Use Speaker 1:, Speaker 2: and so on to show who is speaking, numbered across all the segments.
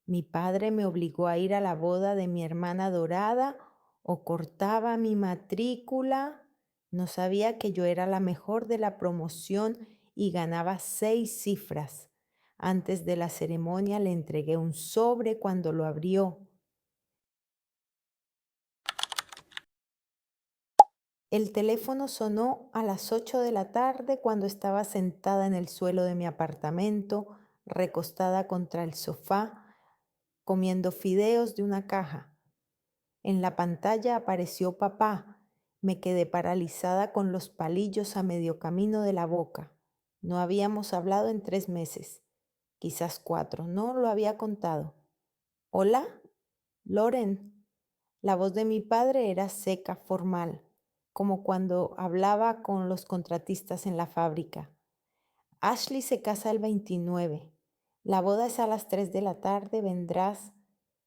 Speaker 1: Mi padre me obligó a ir a la boda de mi hermana dorada o cortaba mi matrícula. No sabía que yo era la mejor de la promoción y ganaba 6 cifras. Antes de la ceremonia le entregué un sobre cuando lo abrió. El teléfono sonó a las 8 de la tarde cuando estaba sentada en el suelo de mi apartamento, recostada contra el sofá, comiendo fideos de una caja. En la pantalla apareció papá. Me quedé paralizada con los palillos a medio camino de la boca. No habíamos hablado en 3 meses, quizás 4, no lo había contado. ¿Hola? Loren. La voz de mi padre era seca, formal, como cuando hablaba con los contratistas en la fábrica. Ashley se casa el 29. La boda es a las 3 de la tarde, vendrás.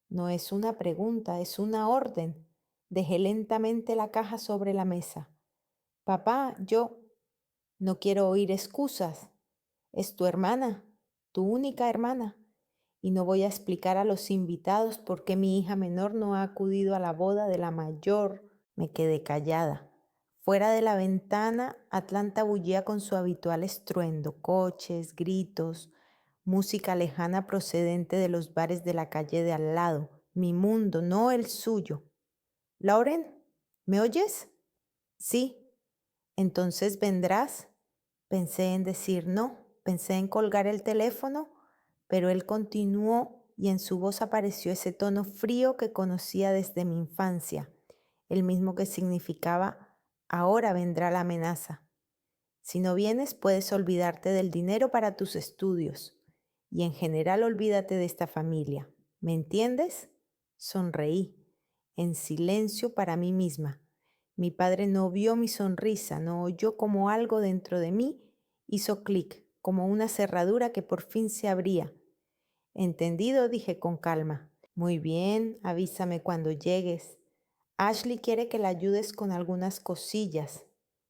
Speaker 1: No es una pregunta, es una orden. Dejé lentamente la caja sobre la mesa. Papá, yo no quiero oír excusas. Es tu hermana, tu única hermana. Y no voy a explicar a los invitados por qué mi hija menor no ha acudido a la boda de la mayor. Me quedé callada. Fuera de la ventana, Atlanta bullía con su habitual estruendo, coches, gritos, música lejana procedente de los bares de la calle de al lado. Mi mundo, no el suyo. Lauren, ¿me oyes? Sí. Entonces vendrás. Pensé en decir no, pensé en colgar el teléfono, pero él continuó y en su voz apareció ese tono frío que conocía desde mi infancia, el mismo que significaba ahora vendrá la amenaza. Si no vienes, puedes olvidarte del dinero para tus estudios y en general olvídate de esta familia. ¿Me entiendes? Sonreí, en silencio para mí misma. Mi padre no vio mi sonrisa, no oyó como algo dentro de mí hizo clic, como una cerradura que por fin se abría. Entendido, dije con calma. Muy bien, avísame cuando llegues. Ashley quiere que la ayudes con algunas cosillas,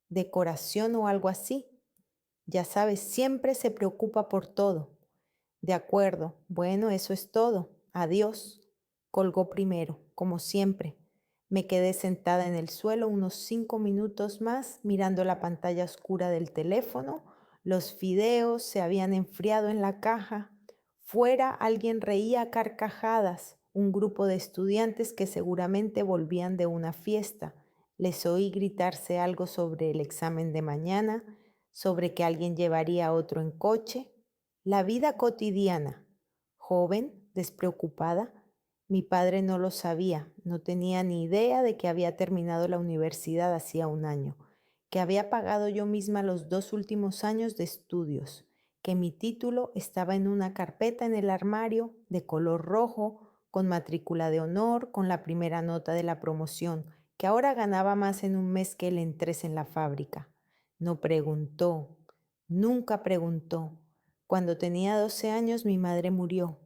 Speaker 1: decoración o algo así. Ya sabes, siempre se preocupa por todo. De acuerdo, bueno, eso es todo. Adiós. Colgó primero, como siempre. Me quedé sentada en el suelo unos 5 minutos más mirando la pantalla oscura del teléfono. Los fideos se habían enfriado en la caja. Fuera alguien reía a carcajadas, un grupo de estudiantes que seguramente volvían de una fiesta. Les oí gritarse algo sobre el examen de mañana, sobre que alguien llevaría a otro en coche. La vida cotidiana, joven, despreocupada. Mi padre no lo sabía, no tenía ni idea de que había terminado la universidad hacía un año, que había pagado yo misma los 2 últimos años de estudios, que mi título estaba en una carpeta en el armario de color rojo, con matrícula de honor, con la primera nota de la promoción, que ahora ganaba más en un mes que el en 3 en la fábrica. No preguntó, nunca preguntó. Cuando tenía 12 años mi madre murió.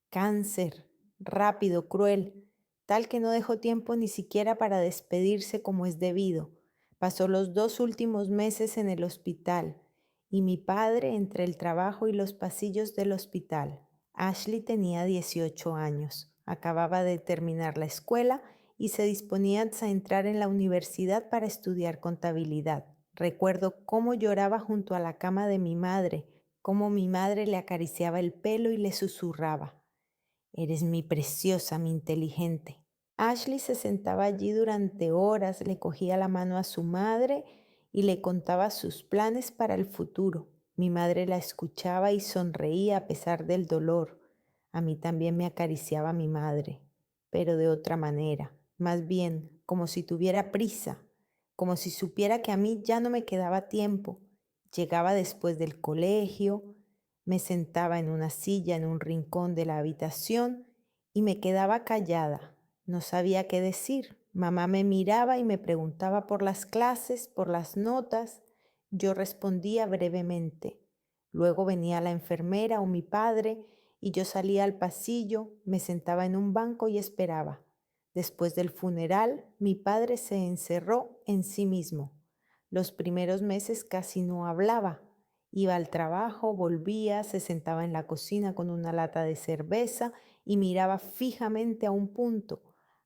Speaker 1: Cáncer, rápido, cruel, tal que no dejó tiempo ni siquiera para despedirse como es debido. Pasó los 2 últimos meses en el hospital y mi padre entre el trabajo y los pasillos del hospital. Ashley tenía 18 años, acababa de terminar la escuela y se disponía a entrar en la universidad para estudiar contabilidad. Recuerdo cómo lloraba junto a la cama de mi madre, cómo mi madre le acariciaba el pelo y le susurraba, eres mi preciosa, mi inteligente. Ashley se sentaba allí durante horas, le cogía la mano a su madre y le contaba sus planes para el futuro. Mi madre la escuchaba y sonreía a pesar del dolor. A mí también me acariciaba mi madre, pero de otra manera, más bien como si tuviera prisa, como si supiera que a mí ya no me quedaba tiempo. Llegaba después del colegio, me sentaba en una silla en un rincón de la habitación y me quedaba callada. No sabía qué decir. Mamá me miraba y me preguntaba por las clases, por las notas. Yo respondía brevemente. Luego venía la enfermera o mi padre y yo salía al pasillo, me sentaba en un banco y esperaba. Después del funeral, mi padre se encerró en sí mismo. Los primeros meses casi no hablaba. Iba al trabajo, volvía, se sentaba en la cocina con una lata de cerveza y miraba fijamente a un punto.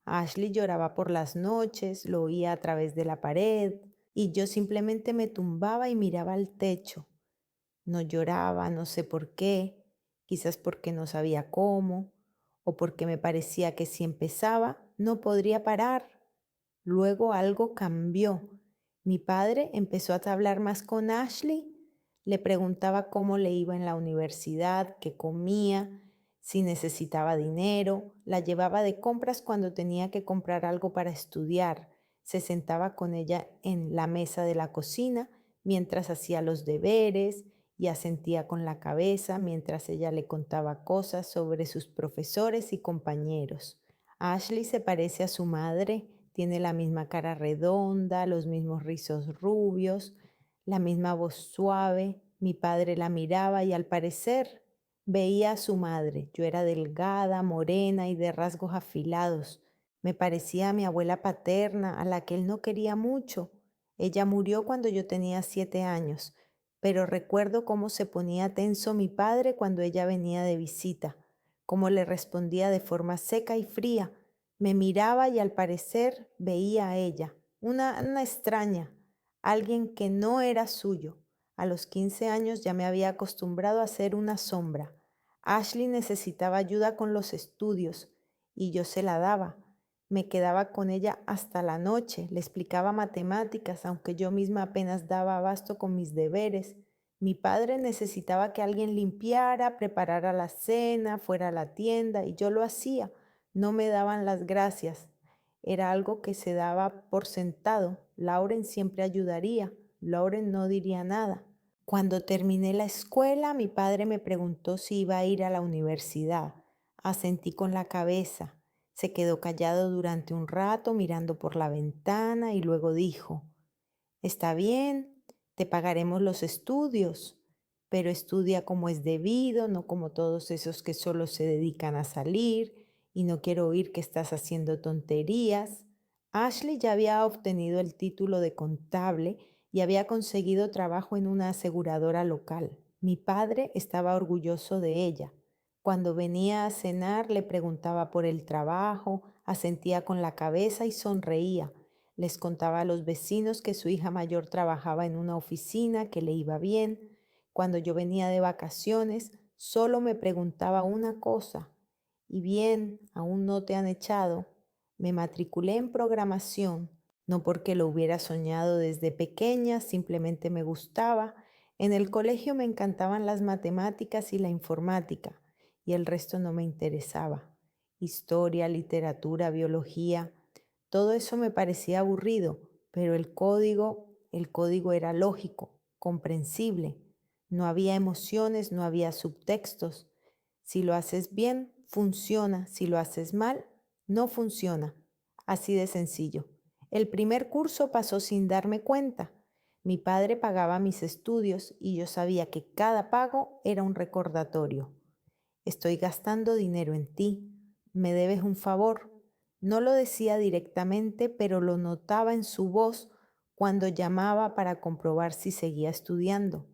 Speaker 1: Ashley lloraba por las noches, lo oía a través de la pared y yo simplemente me tumbaba y miraba al techo. No lloraba, no sé por qué, quizás porque no sabía cómo, o porque me parecía que si empezaba no podría parar. Luego algo cambió. Mi padre empezó a hablar más con Ashley, le preguntaba cómo le iba en la universidad, qué comía, si necesitaba dinero, la llevaba de compras cuando tenía que comprar algo para estudiar, se sentaba con ella en la mesa de la cocina mientras hacía los deberes y asentía con la cabeza mientras ella le contaba cosas sobre sus profesores y compañeros. Ashley se parece a su madre, tiene la misma cara redonda, los mismos rizos rubios, la misma voz suave. Mi padre la miraba y al parecer veía a su madre. Yo era delgada, morena y de rasgos afilados. Me parecía a mi abuela paterna, a la que él no quería mucho. Ella murió cuando yo tenía 7 años, pero recuerdo cómo se ponía tenso mi padre cuando ella venía de visita, cómo le respondía de forma seca y fría. Me miraba y al parecer veía a ella, una extraña, alguien que no era suyo. A los 15 años ya me había acostumbrado a ser una sombra. Ashley necesitaba ayuda con los estudios y yo se la daba. Me quedaba con ella hasta la noche, le explicaba matemáticas, aunque yo misma apenas daba abasto con mis deberes. Mi padre necesitaba que alguien limpiara, preparara la cena, fuera a la tienda, y yo lo hacía. No me daban las gracias. Era algo que se daba por sentado. Lauren siempre ayudaría. Lauren no diría nada. Cuando terminé la escuela, mi padre me preguntó si iba a ir a la universidad. Asentí con la cabeza. Se quedó callado durante un rato mirando por la ventana y luego dijo: Está bien, te pagaremos los estudios, pero estudia como es debido, no como todos esos que solo se dedican a salir, y no quiero oír que estás haciendo tonterías. Ashley ya había obtenido el título de contable y había conseguido trabajo en una aseguradora local. Mi padre estaba orgulloso de ella. Cuando venía a cenar le preguntaba por el trabajo, asentía con la cabeza y sonreía. Les contaba a los vecinos que su hija mayor trabajaba en una oficina, que le iba bien. Cuando yo venía de vacaciones, solo me preguntaba una cosa: ¿y bien, aún no te han echado? Me matriculé en programación, no porque lo hubiera soñado desde pequeña, simplemente me gustaba. En el colegio me encantaban las matemáticas y la informática, y el resto no me interesaba. Historia, literatura, biología, todo eso me parecía aburrido, pero el código era lógico, comprensible. No había emociones, no había subtextos. Si lo haces bien, funciona. Si lo haces mal, no funciona. Así de sencillo. El primer curso pasó sin darme cuenta. Mi padre pagaba mis estudios y yo sabía que cada pago era un recordatorio. Estoy gastando dinero en ti. ¿Me debes un favor? No lo decía directamente, pero lo notaba en su voz cuando llamaba para comprobar si seguía estudiando.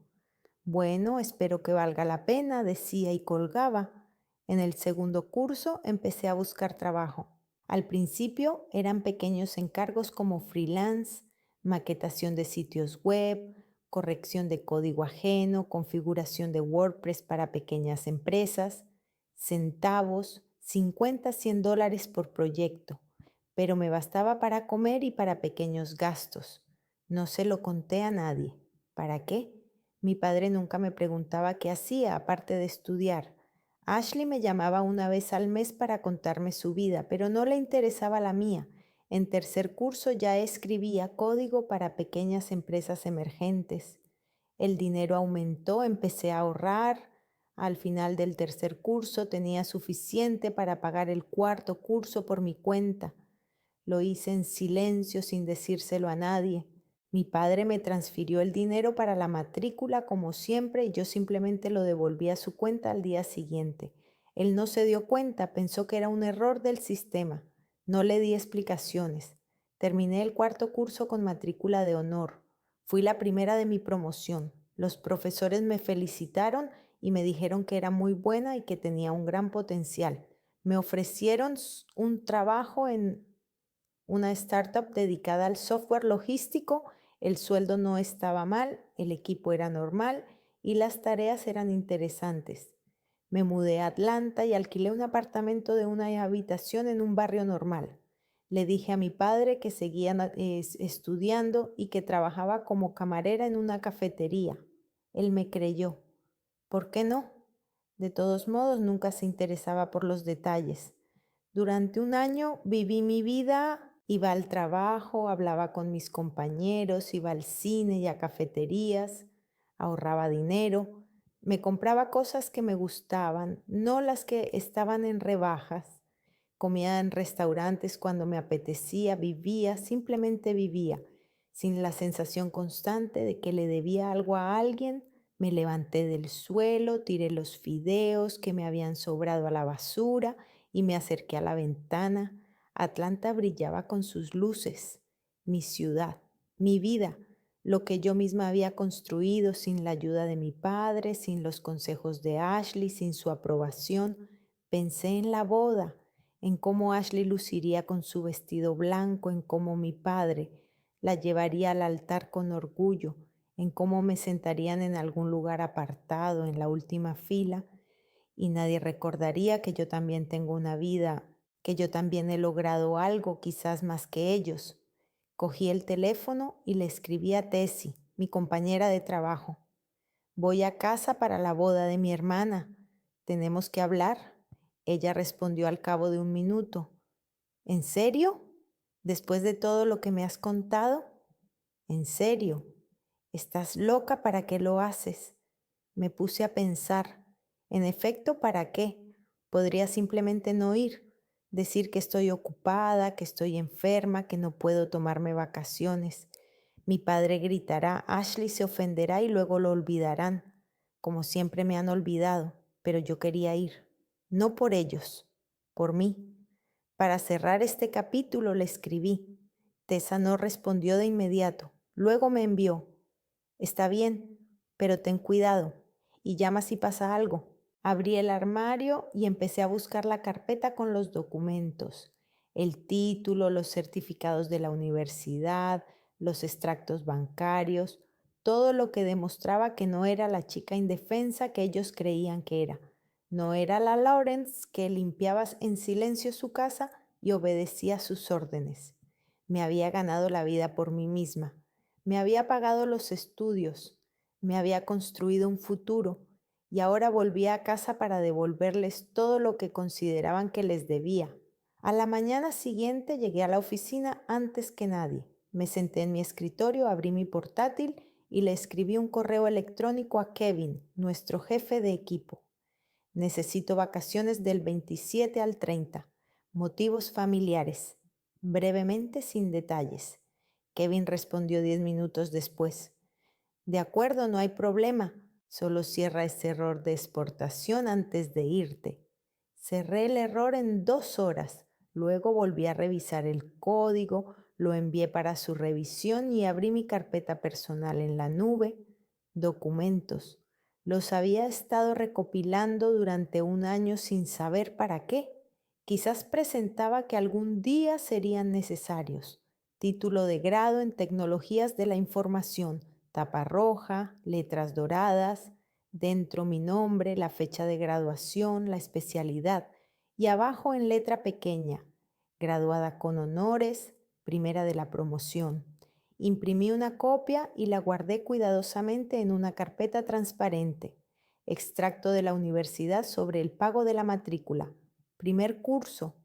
Speaker 1: Bueno, espero que valga la pena, decía y colgaba. En el segundo curso empecé a buscar trabajo. Al principio eran pequeños encargos como freelance, maquetación de sitios web, corrección de código ajeno, configuración de WordPress para pequeñas empresas, centavos, 50, $100 por proyecto, pero me bastaba para comer y para pequeños gastos. No se lo conté a nadie. ¿Para qué? Mi padre nunca me preguntaba qué hacía aparte de estudiar. Ashley me llamaba una vez al mes para contarme su vida, pero no le interesaba la mía. En tercer curso ya escribía código para pequeñas empresas emergentes. El dinero aumentó, empecé a ahorrar. Al final del tercer curso tenía suficiente para pagar el cuarto curso por mi cuenta. Lo hice en silencio, sin decírselo a nadie. Mi padre me transfirió el dinero para la matrícula como siempre y yo simplemente lo devolví a su cuenta al día siguiente. Él no se dio cuenta, pensó que era un error del sistema. No le di explicaciones. Terminé el cuarto curso con matrícula de honor. Fui la primera de mi promoción. Los profesores me felicitaron y me dijeron que era muy buena y que tenía un gran potencial. Me ofrecieron un trabajo en una startup dedicada al software logístico. El sueldo no estaba mal, el equipo era normal y las tareas eran interesantes. Me mudé a Atlanta y alquilé un apartamento de una habitación en un barrio normal. Le dije a mi padre que seguía estudiando y que trabajaba como camarera en una cafetería. Él me creyó. ¿Por qué no? De todos modos, nunca se interesaba por los detalles. Durante un año viví mi vida, iba al trabajo, hablaba con mis compañeros, iba al cine y a cafeterías, ahorraba dinero, me compraba cosas que me gustaban, no las que estaban en rebajas, comía en restaurantes cuando me apetecía, vivía, simplemente vivía, sin la sensación constante de que le debía algo a alguien. Me levanté del suelo, tiré los fideos que me habían sobrado a la basura y me acerqué a la ventana. Atlanta brillaba con sus luces, mi ciudad, mi vida, lo que yo misma había construido sin la ayuda de mi padre, sin los consejos de Ashley, sin su aprobación. Pensé en la boda, en cómo Ashley luciría con su vestido blanco, en cómo mi padre la llevaría al altar con orgullo, en cómo me sentarían en algún lugar apartado, en la última fila, y nadie recordaría que yo también tengo una vida, que yo también he logrado algo, quizás más que ellos. Cogí el teléfono y le escribí a Tessie, mi compañera de trabajo. Voy a casa para la boda de mi hermana. Tenemos que hablar. Ella respondió al cabo de un minuto. ¿En serio? ¿Después de todo lo que me has contado? ¿En serio? ¿Estás loca? ¿Para qué lo haces? Me puse a pensar. En efecto, ¿para qué? Podría simplemente no ir, decir que estoy ocupada, que estoy enferma, que no puedo tomarme vacaciones. Mi padre gritará, Ashley se ofenderá y luego lo olvidarán, como siempre me han olvidado, pero yo quería ir. No por ellos, por mí. Para cerrar este capítulo le escribí. Tessa no respondió de inmediato. Luego me envió. Está bien, pero ten cuidado y llama si pasa algo. Abrí el armario y empecé a buscar la carpeta con los documentos, el título, los certificados de la universidad, los extractos bancarios, todo lo que demostraba que no era la chica indefensa que ellos creían que era. No era la Lawrence que limpiaba en silencio su casa y obedecía sus órdenes. Me había ganado la vida por mí misma. Me había pagado los estudios, me había construido un futuro y ahora volvía a casa para devolverles todo lo que consideraban que les debía. A la mañana siguiente llegué a la oficina antes que nadie. Me senté en mi escritorio, abrí mi portátil y le escribí un correo electrónico a Kevin, nuestro jefe de equipo. Necesito vacaciones del 27 al 30. Motivos familiares. Brevemente, sin detalles. Kevin respondió 10 minutos después. De acuerdo, no hay problema. Solo cierra ese error de exportación antes de irte. Cerré el error en 2 horas. Luego volví a revisar el código, lo envié para su revisión y abrí mi carpeta personal en la nube. Documentos. Los había estado recopilando durante un año sin saber para qué. Quizás presentaba que algún día serían necesarios. Título de grado en tecnologías de la información, tapa roja, letras doradas, dentro mi nombre, la fecha de graduación, la especialidad y abajo en letra pequeña, graduada con honores, primera de la promoción. Imprimí una copia y la guardé cuidadosamente en una carpeta transparente. Extracto de la universidad sobre el pago de la matrícula. Primer curso,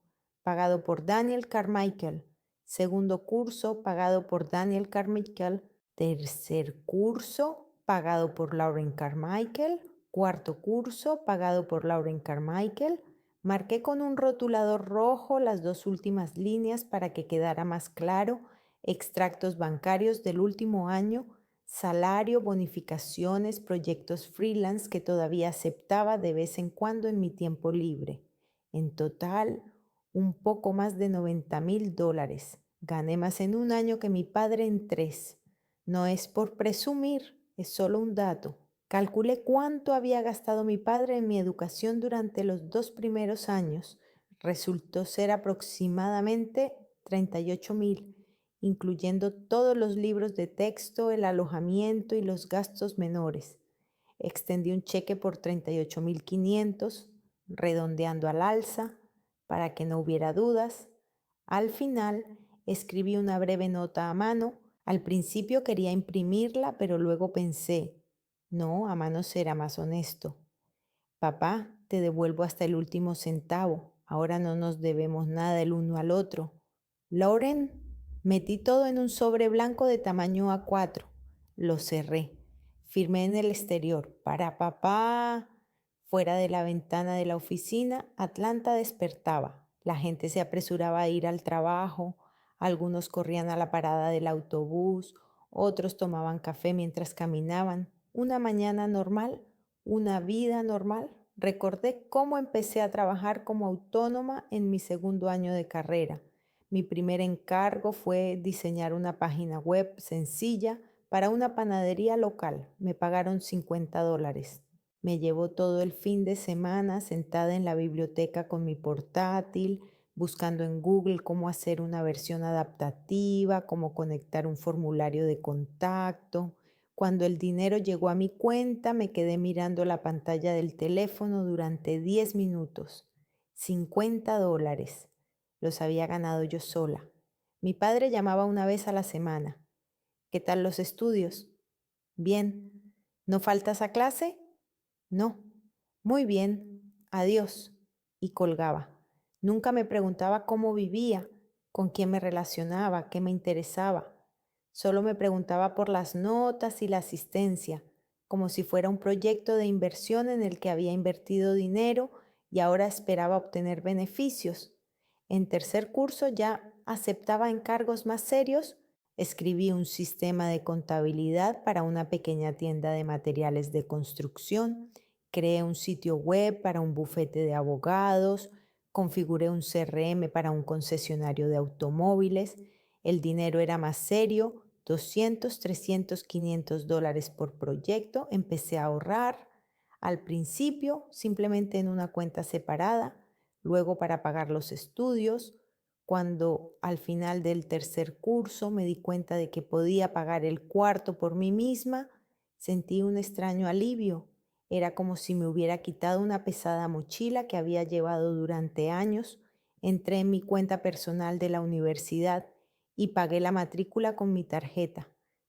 Speaker 1: pagado por Daniel Carmichael. Segundo curso, pagado por Daniel Carmichael. Tercer curso, pagado por Lauren Carmichael. Cuarto curso, pagado por Lauren Carmichael. Marqué con un rotulador rojo las 2 últimas líneas para que quedara más claro. Extractos bancarios del último año, salario, bonificaciones, proyectos freelance que todavía aceptaba de vez en cuando en mi tiempo libre. En total, un poco más de $90,000. Gané más en un año que mi padre en 3. No es por presumir, es solo un dato. Calculé cuánto había gastado mi padre en mi educación durante los 2 primeros años. Resultó ser aproximadamente 38.000, incluyendo todos los libros de texto, el alojamiento y los gastos menores. Extendí un cheque por 38.500, redondeando al alza, para que no hubiera dudas. Al final, escribí una breve nota a mano. Al principio quería imprimirla, pero luego pensé, no, a mano será más honesto. Papá, te devuelvo hasta el último centavo. Ahora no nos debemos nada el uno al otro. Lauren, metí todo en un sobre blanco de tamaño A4. Lo cerré. Firmé en el exterior. Para papá. Fuera de la ventana de la oficina, Atlanta despertaba. La gente se apresuraba a ir al trabajo. Algunos corrían a la parada del autobús. Otros tomaban café mientras caminaban. Una mañana normal, una vida normal. Recordé cómo empecé a trabajar como autónoma en mi segundo año de carrera. Mi primer encargo fue diseñar una página web sencilla para una panadería local. Me pagaron $50. Me llevó todo el fin de semana sentada en la biblioteca con mi portátil, buscando en Google cómo hacer una versión adaptativa, cómo conectar un formulario de contacto. Cuando el dinero llegó a mi cuenta, me quedé mirando la pantalla del teléfono durante 10 minutos. $50. Los había ganado yo sola. Mi padre llamaba una vez a la semana. ¿Qué tal los estudios? Bien. ¿No faltas a clase? No. Muy bien. Adiós. Y colgaba. Nunca me preguntaba cómo vivía, con quién me relacionaba, qué me interesaba. Solo me preguntaba por las notas y la asistencia, como si fuera un proyecto de inversión en el que había invertido dinero y ahora esperaba obtener beneficios. En tercer curso ya aceptaba encargos más serios. Escribí un sistema de contabilidad para una pequeña tienda de materiales de construcción. Creé un sitio web para un bufete de abogados. Configuré un CRM para un concesionario de automóviles. El dinero era más serio, 200, 300, $500 por proyecto. Empecé a ahorrar. Al principio, simplemente en una cuenta separada, luego para pagar los estudios. Cuando al final del tercer curso me di cuenta de que podía pagar el cuarto por mí misma, sentí un extraño alivio. Era como si me hubiera quitado una pesada mochila que había llevado durante años. Entré en mi cuenta personal de la universidad y pagué la matrícula con mi tarjeta.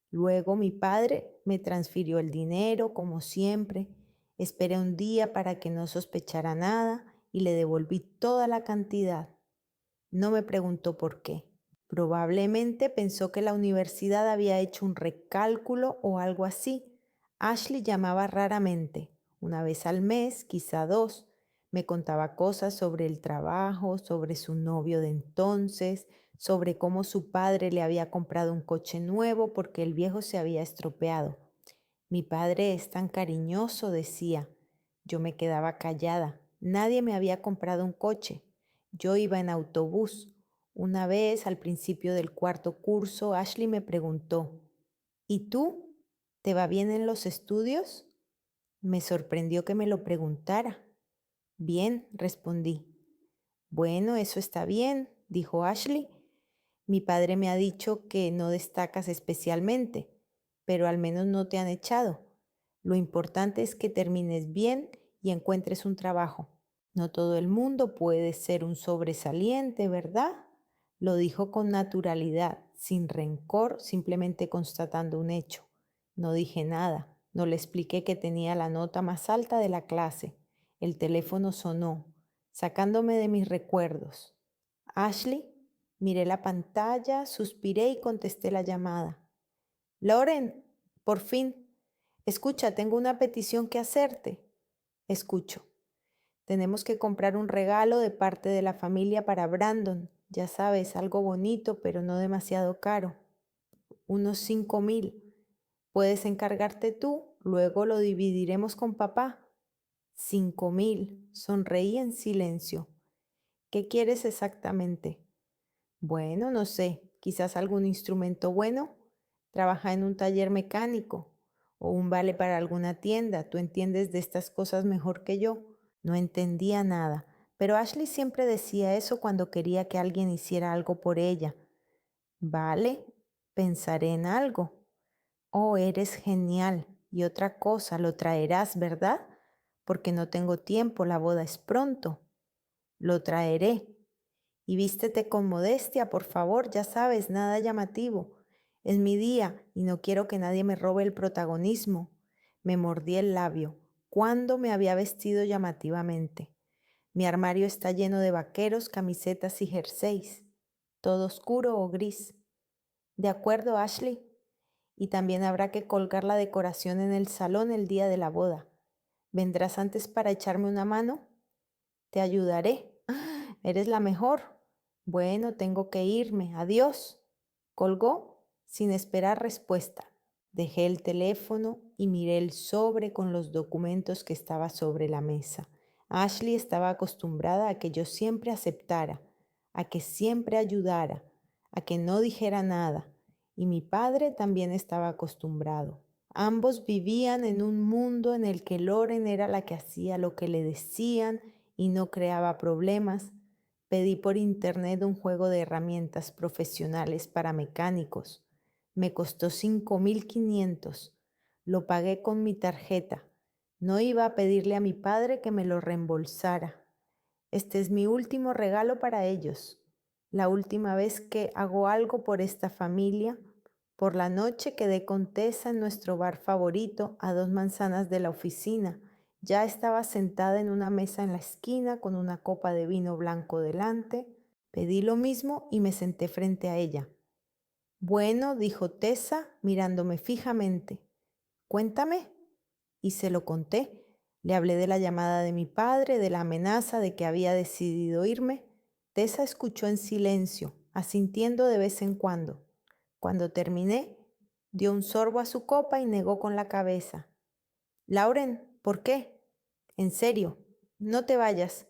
Speaker 1: Luego mi padre me transfirió el dinero, como siempre. Esperé un día para que no sospechara nada y le devolví toda la cantidad. No me preguntó por qué. Probablemente pensó que la universidad había hecho un recálculo o algo así. Ashley llamaba raramente, una vez al mes, quizá dos. Me contaba cosas sobre el trabajo, sobre su novio de entonces, sobre cómo su padre le había comprado un coche nuevo porque el viejo se había estropeado. Mi padre es tan cariñoso, decía. Yo me quedaba callada. Nadie me había comprado un coche. Yo iba en autobús. Una vez, al principio del cuarto curso, Ashley me preguntó, ¿y tú? ¿Te va bien en los estudios? Me sorprendió que me lo preguntara. Bien, respondí. Bueno, eso está bien, dijo Ashley. Mi padre me ha dicho que no destacas especialmente, pero al menos no te han echado. Lo importante es que termines bien y encuentres un trabajo. No todo el mundo puede ser un sobresaliente, ¿verdad? Lo dijo con naturalidad, sin rencor, simplemente constatando un hecho. No dije nada, no le expliqué que tenía la nota más alta de la clase. El teléfono sonó, sacándome de mis recuerdos. Ashley, miré la pantalla, suspiré y contesté la llamada. Lauren, por fin. Escucha, tengo una petición que hacerte. Escucho. Tenemos que comprar un regalo de parte de la familia para Brandon. Ya sabes, algo bonito, pero no demasiado caro. Unos 5.000. Puedes encargarte tú, luego lo dividiremos con papá. 5.000. Sonreí en silencio. ¿Qué quieres exactamente? Bueno, no sé, quizás algún instrumento bueno. Trabaja en un taller mecánico o un vale para alguna tienda. Tú entiendes de estas cosas mejor que yo. No entendía nada. Pero Ashley siempre decía eso cuando quería que alguien hiciera algo por ella. Vale, pensaré en algo. Oh, eres genial. Y otra cosa, lo traerás, ¿verdad? Porque no tengo tiempo, la boda es pronto. Lo traeré. Y vístete con modestia, por favor, ya sabes, nada llamativo. Es mi día y no quiero que nadie me robe el protagonismo. Me mordí el labio. ¿Cuándo me había vestido llamativamente? Mi armario está lleno de vaqueros, camisetas y jerseys, todo oscuro o gris. De acuerdo, Ashley. Y también habrá que colgar la decoración en el salón el día de la boda. ¿Vendrás antes para echarme una mano? Te ayudaré. Eres la mejor. Bueno, tengo que irme. Adiós. Colgó sin esperar respuesta. Dejé el teléfono y miré el sobre con los documentos que estaba sobre la mesa. Ashley estaba acostumbrada a que yo siempre aceptara, a que siempre ayudara, a que no dijera nada. Y mi padre también estaba acostumbrado. Ambos vivían en un mundo en el que Loren era la que hacía lo que le decían y no creaba problemas. Pedí por internet un juego de herramientas profesionales para mecánicos. Me costó 5.500. Lo pagué con mi tarjeta. No iba a pedirle a mi padre que me lo reembolsara. Este es mi último regalo para ellos. La última vez que hago algo por esta familia. Por la noche quedé con Tessa en nuestro bar favorito a 2 manzanas de la oficina. Ya estaba sentada en una mesa en la esquina con una copa de vino blanco delante. Pedí lo mismo y me senté frente a ella. Bueno, dijo Tessa mirándome fijamente. Cuéntame. Y se lo conté. Le hablé de la llamada de mi padre, de la amenaza de que había decidido irme. Tessa escuchó en silencio, asintiendo de vez en cuando. Cuando terminé, dio un sorbo a su copa y negó con la cabeza. Lauren, ¿por qué? En serio, no te vayas.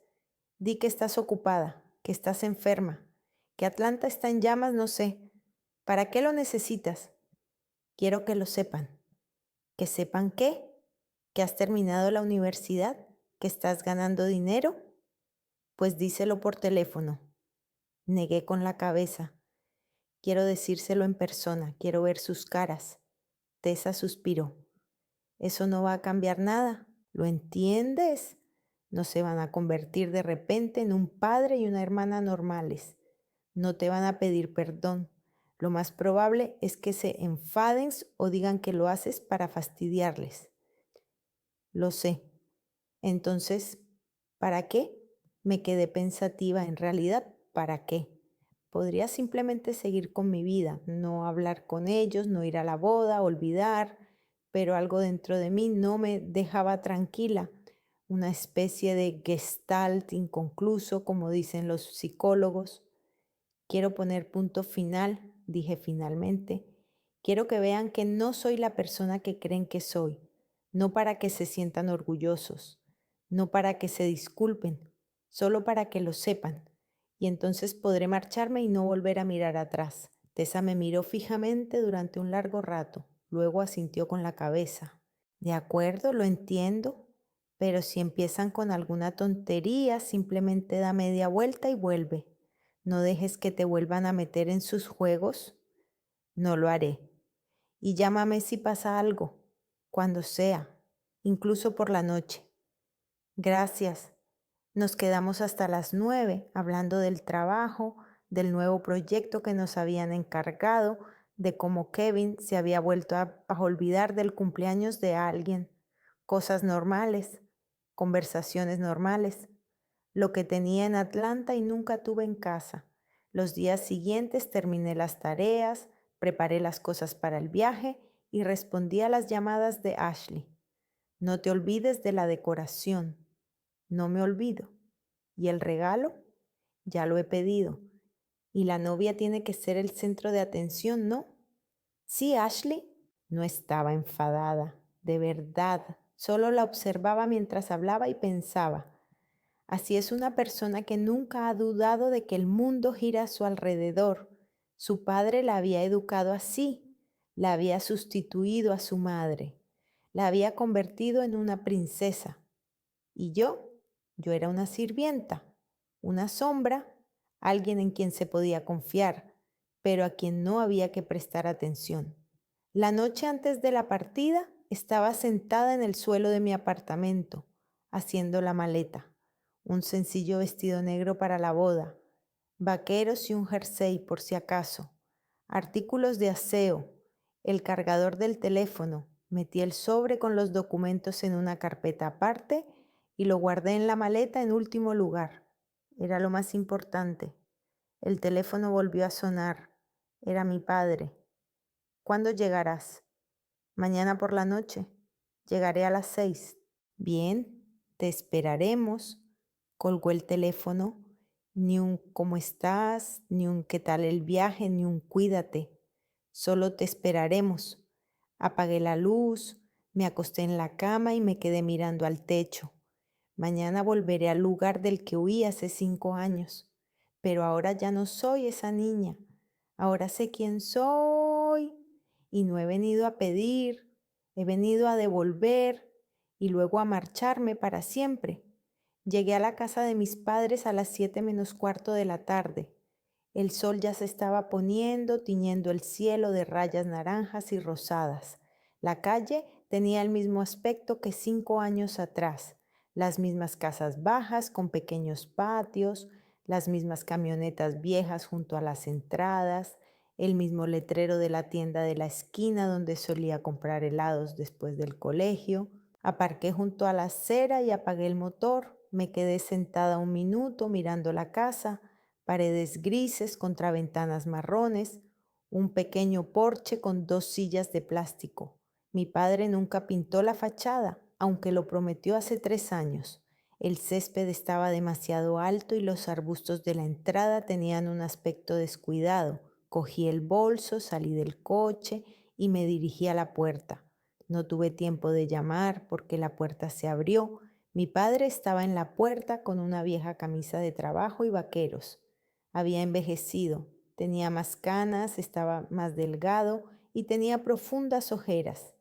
Speaker 1: Di que estás ocupada, que estás enferma, que Atlanta está en llamas, no sé. ¿Para qué lo necesitas? Quiero que lo sepan. ¿Que sepan qué? ¿Que has terminado la universidad? ¿Que estás ganando dinero? Pues díselo por teléfono. Negué con la cabeza. Quiero decírselo en persona, quiero ver sus caras. Tessa suspiró. Eso no va a cambiar nada, ¿lo entiendes? No se van a convertir de repente en un padre y una hermana normales. No te van a pedir perdón. Lo más probable es que se enfaden o digan que lo haces para fastidiarles. Lo sé. Entonces, ¿para qué? Me quedé pensativa. En realidad, ¿para qué? Podría simplemente seguir con mi vida, no hablar con ellos, no ir a la boda, olvidar, pero algo dentro de mí no me dejaba tranquila. Una especie de gestalt inconcluso, como dicen los psicólogos. Quiero poner punto final, dije finalmente. Quiero que vean que no soy la persona que creen que soy, no para que se sientan orgullosos, no para que se disculpen, solo para que lo sepan. Y entonces podré marcharme y no volver a mirar atrás. Tessa me miró fijamente durante un largo rato, luego asintió con la cabeza. De acuerdo, lo entiendo, pero si empiezan con alguna tontería, simplemente da media vuelta y vuelve. No dejes que te vuelvan a meter en sus juegos. No lo haré. Y llámame si pasa algo, cuando sea, incluso por la noche. Gracias. Nos quedamos hasta las 9 hablando del trabajo, del nuevo proyecto que nos habían encargado, de cómo Kevin se había vuelto a olvidar del cumpleaños de alguien. Cosas normales, conversaciones normales, lo que tenía en Atlanta y nunca tuve en casa. Los días siguientes terminé las tareas, preparé las cosas para el viaje y respondí a las llamadas de Ashley. No te olvides de la decoración. No me olvido. ¿Y el regalo? Ya lo he pedido. Y la novia tiene que ser el centro de atención, ¿no? Sí, Ashley. No estaba enfadada, de verdad. Solo la observaba mientras hablaba y pensaba. Así es una persona que nunca ha dudado de que el mundo gira a su alrededor. Su padre la había educado así, la había sustituido a su madre, la había convertido en una princesa. ¿Y yo? Yo era una sirvienta. Una sombra, alguien en quien se podía confiar, pero a quien no había que prestar atención. La noche antes de la partida estaba sentada en el suelo de mi apartamento, haciendo la maleta. Un sencillo vestido negro para la boda, vaqueros y un jersey por si acaso, artículos de aseo, el cargador del teléfono. Metí el sobre con los documentos en una carpeta aparte y lo guardé en la maleta en último lugar. Era lo más importante. El teléfono volvió a sonar. Era mi padre. ¿Cuándo llegarás? Mañana por la noche. Llegaré a las 6. Bien, te esperaremos. Colgó el teléfono. Ni un ¿cómo estás? Ni un ¿qué tal el viaje? Ni un cuídate. Solo te esperaremos. Apagué la luz, me acosté en la cama y me quedé mirando al techo. Mañana volveré al lugar del que huí hace 5 años. Pero ahora ya no soy esa niña. Ahora sé quién soy. Y no he venido a pedir, he venido a devolver y luego a marcharme para siempre. Llegué a la casa de mis padres a las 7 menos cuarto de la tarde. El sol ya se estaba poniendo, tiñendo el cielo de rayas naranjas y rosadas. La calle tenía el mismo aspecto que 5 años atrás. Las mismas casas bajas con pequeños patios, las mismas camionetas viejas junto a las entradas, el mismo letrero de la tienda de la esquina donde solía comprar helados después del colegio. Aparqué junto a la acera y apagué el motor. Me quedé sentada un minuto mirando la casa, paredes grises contra ventanas marrones, un pequeño porche con 2 sillas de plástico. Mi padre nunca pintó la fachada, aunque lo prometió hace 3 años. El césped estaba demasiado alto y los arbustos de la entrada tenían un aspecto descuidado. Cogí el bolso, salí del coche y me dirigí a la puerta. No tuve tiempo de llamar porque la puerta se abrió. Mi padre estaba en la puerta con una vieja camisa de trabajo y vaqueros. Había envejecido, tenía más canas, estaba más delgado y tenía profundas ojeras.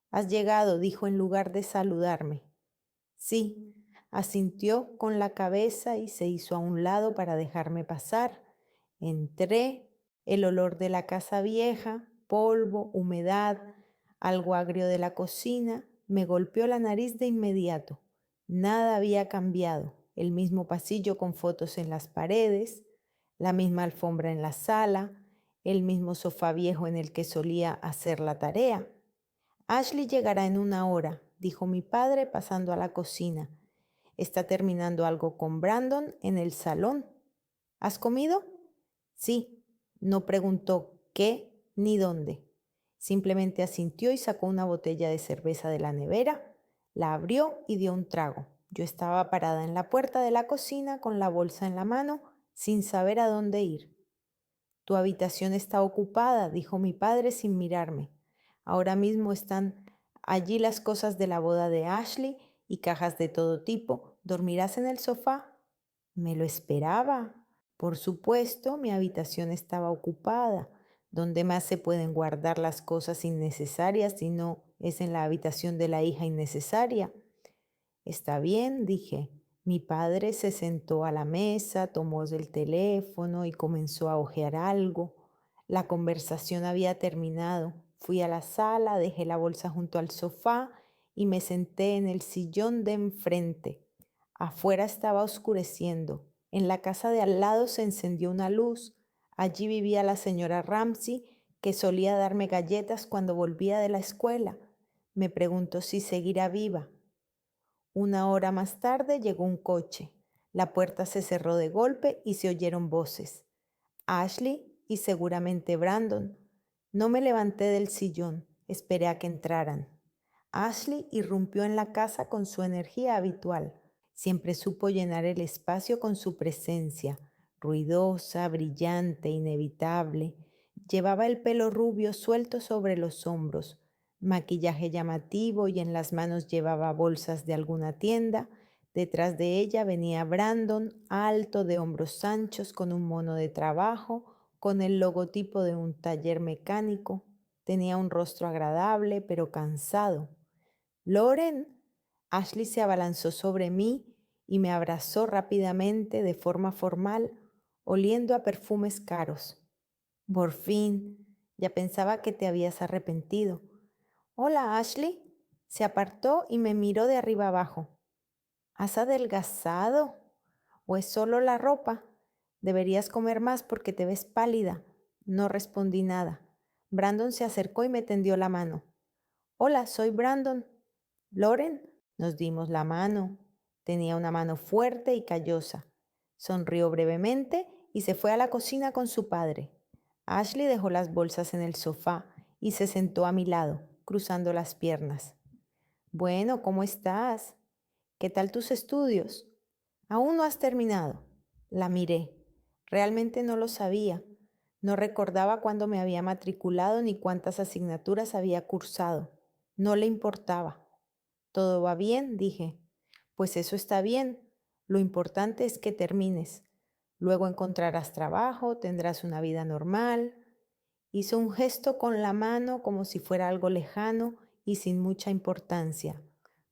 Speaker 1: «Has llegado», dijo en lugar de saludarme. «Sí», asintió con la cabeza y se hizo a un lado para dejarme pasar. Entré, el olor de la casa vieja, polvo, humedad, algo agrio de la cocina, me golpeó la nariz de inmediato. Nada había cambiado, el mismo pasillo con fotos en las paredes, la misma alfombra en la sala, el mismo sofá viejo en el que solía hacer la tarea. «Ashley llegará en 1 hora», dijo mi padre pasando a la cocina. «Está terminando algo con Brandon en el salón. ¿Has comido?» «Sí». No preguntó qué ni dónde. Simplemente asintió y sacó una botella de cerveza de la nevera, la abrió y dio un trago. Yo estaba parada en la puerta de la cocina con la bolsa en la mano, sin saber a dónde ir. «Tu habitación está ocupada», dijo mi padre sin mirarme. «Ahora mismo están allí las cosas de la boda de Ashley y cajas de todo tipo. ¿Dormirás en el sofá?» Me lo esperaba. Por supuesto, mi habitación estaba ocupada. ¿Dónde más se pueden guardar las cosas innecesarias si no es en la habitación de la hija innecesaria? «Está bien», dije. Mi padre se sentó a la mesa, tomó el teléfono y comenzó a hojear algo. La conversación había terminado. Fui a la sala, dejé la bolsa junto al sofá y me senté en el sillón de enfrente. Afuera estaba oscureciendo. En la casa de al lado se encendió una luz. Allí vivía la señora Ramsey, que solía darme galletas cuando volvía de la escuela. Me preguntó si seguirá viva. 1 hora más tarde llegó un coche. La puerta se cerró de golpe y se oyeron voces. Ashley y seguramente Brandon. No me levanté del sillón, esperé a que entraran. Ashley irrumpió en la casa con su energía habitual. Siempre supo llenar el espacio con su presencia, ruidosa, brillante, inevitable. Llevaba el pelo rubio suelto sobre los hombros, maquillaje llamativo y en las manos llevaba bolsas de alguna tienda. Detrás de ella venía Brandon, alto, de hombros anchos, con un mono de trabajo, con el logotipo de un taller mecánico. Tenía un rostro agradable, pero cansado. «Loren», Ashley se abalanzó sobre mí y me abrazó rápidamente de forma formal, oliendo a perfumes caros. Por fin, ya pensaba que te habías arrepentido. Hola, Ashley. Se apartó y me miró de arriba abajo. ¿Has adelgazado? ¿O es solo la ropa? Deberías comer más porque te ves pálida. No respondí nada. Brandon se acercó y me tendió la mano. Hola, soy Brandon. ¿Loren? Nos dimos la mano. Tenía una mano fuerte y callosa. Sonrió brevemente y se fue a la cocina con su padre. Ashley dejó las bolsas en el sofá y se sentó a mi lado, cruzando las piernas. Bueno, ¿cómo estás? ¿Qué tal tus estudios? Aún no has terminado. La miré. Realmente no lo sabía. No recordaba cuándo me había matriculado ni cuántas asignaturas había cursado. No le importaba. ¿Todo va bien?, dije. Pues eso está bien. Lo importante es que termines. Luego encontrarás trabajo, tendrás una vida normal. Hizo un gesto con la mano como si fuera algo lejano y sin mucha importancia.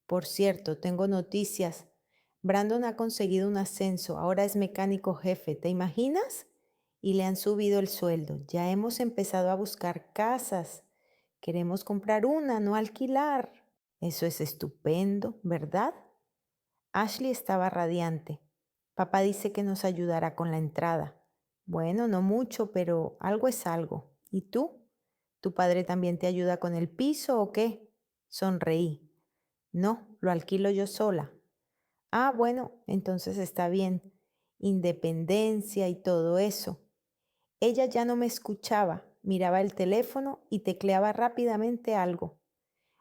Speaker 1: Por cierto, tengo noticias. Brandon ha conseguido un ascenso, ahora es mecánico jefe, ¿te imaginas? Y le han subido el sueldo. Ya hemos empezado a buscar casas. Queremos comprar una, no alquilar. Eso es estupendo, ¿verdad? Ashley estaba radiante. Papá dice que nos ayudará con la entrada. Bueno, no mucho, pero algo es algo. ¿Y tú? ¿Tu padre también te ayuda con el piso o qué? Sonreí. No, lo alquilo yo sola. Ah, bueno, entonces está bien. Independencia y todo eso. Ella ya no me escuchaba, miraba el teléfono y tecleaba rápidamente algo.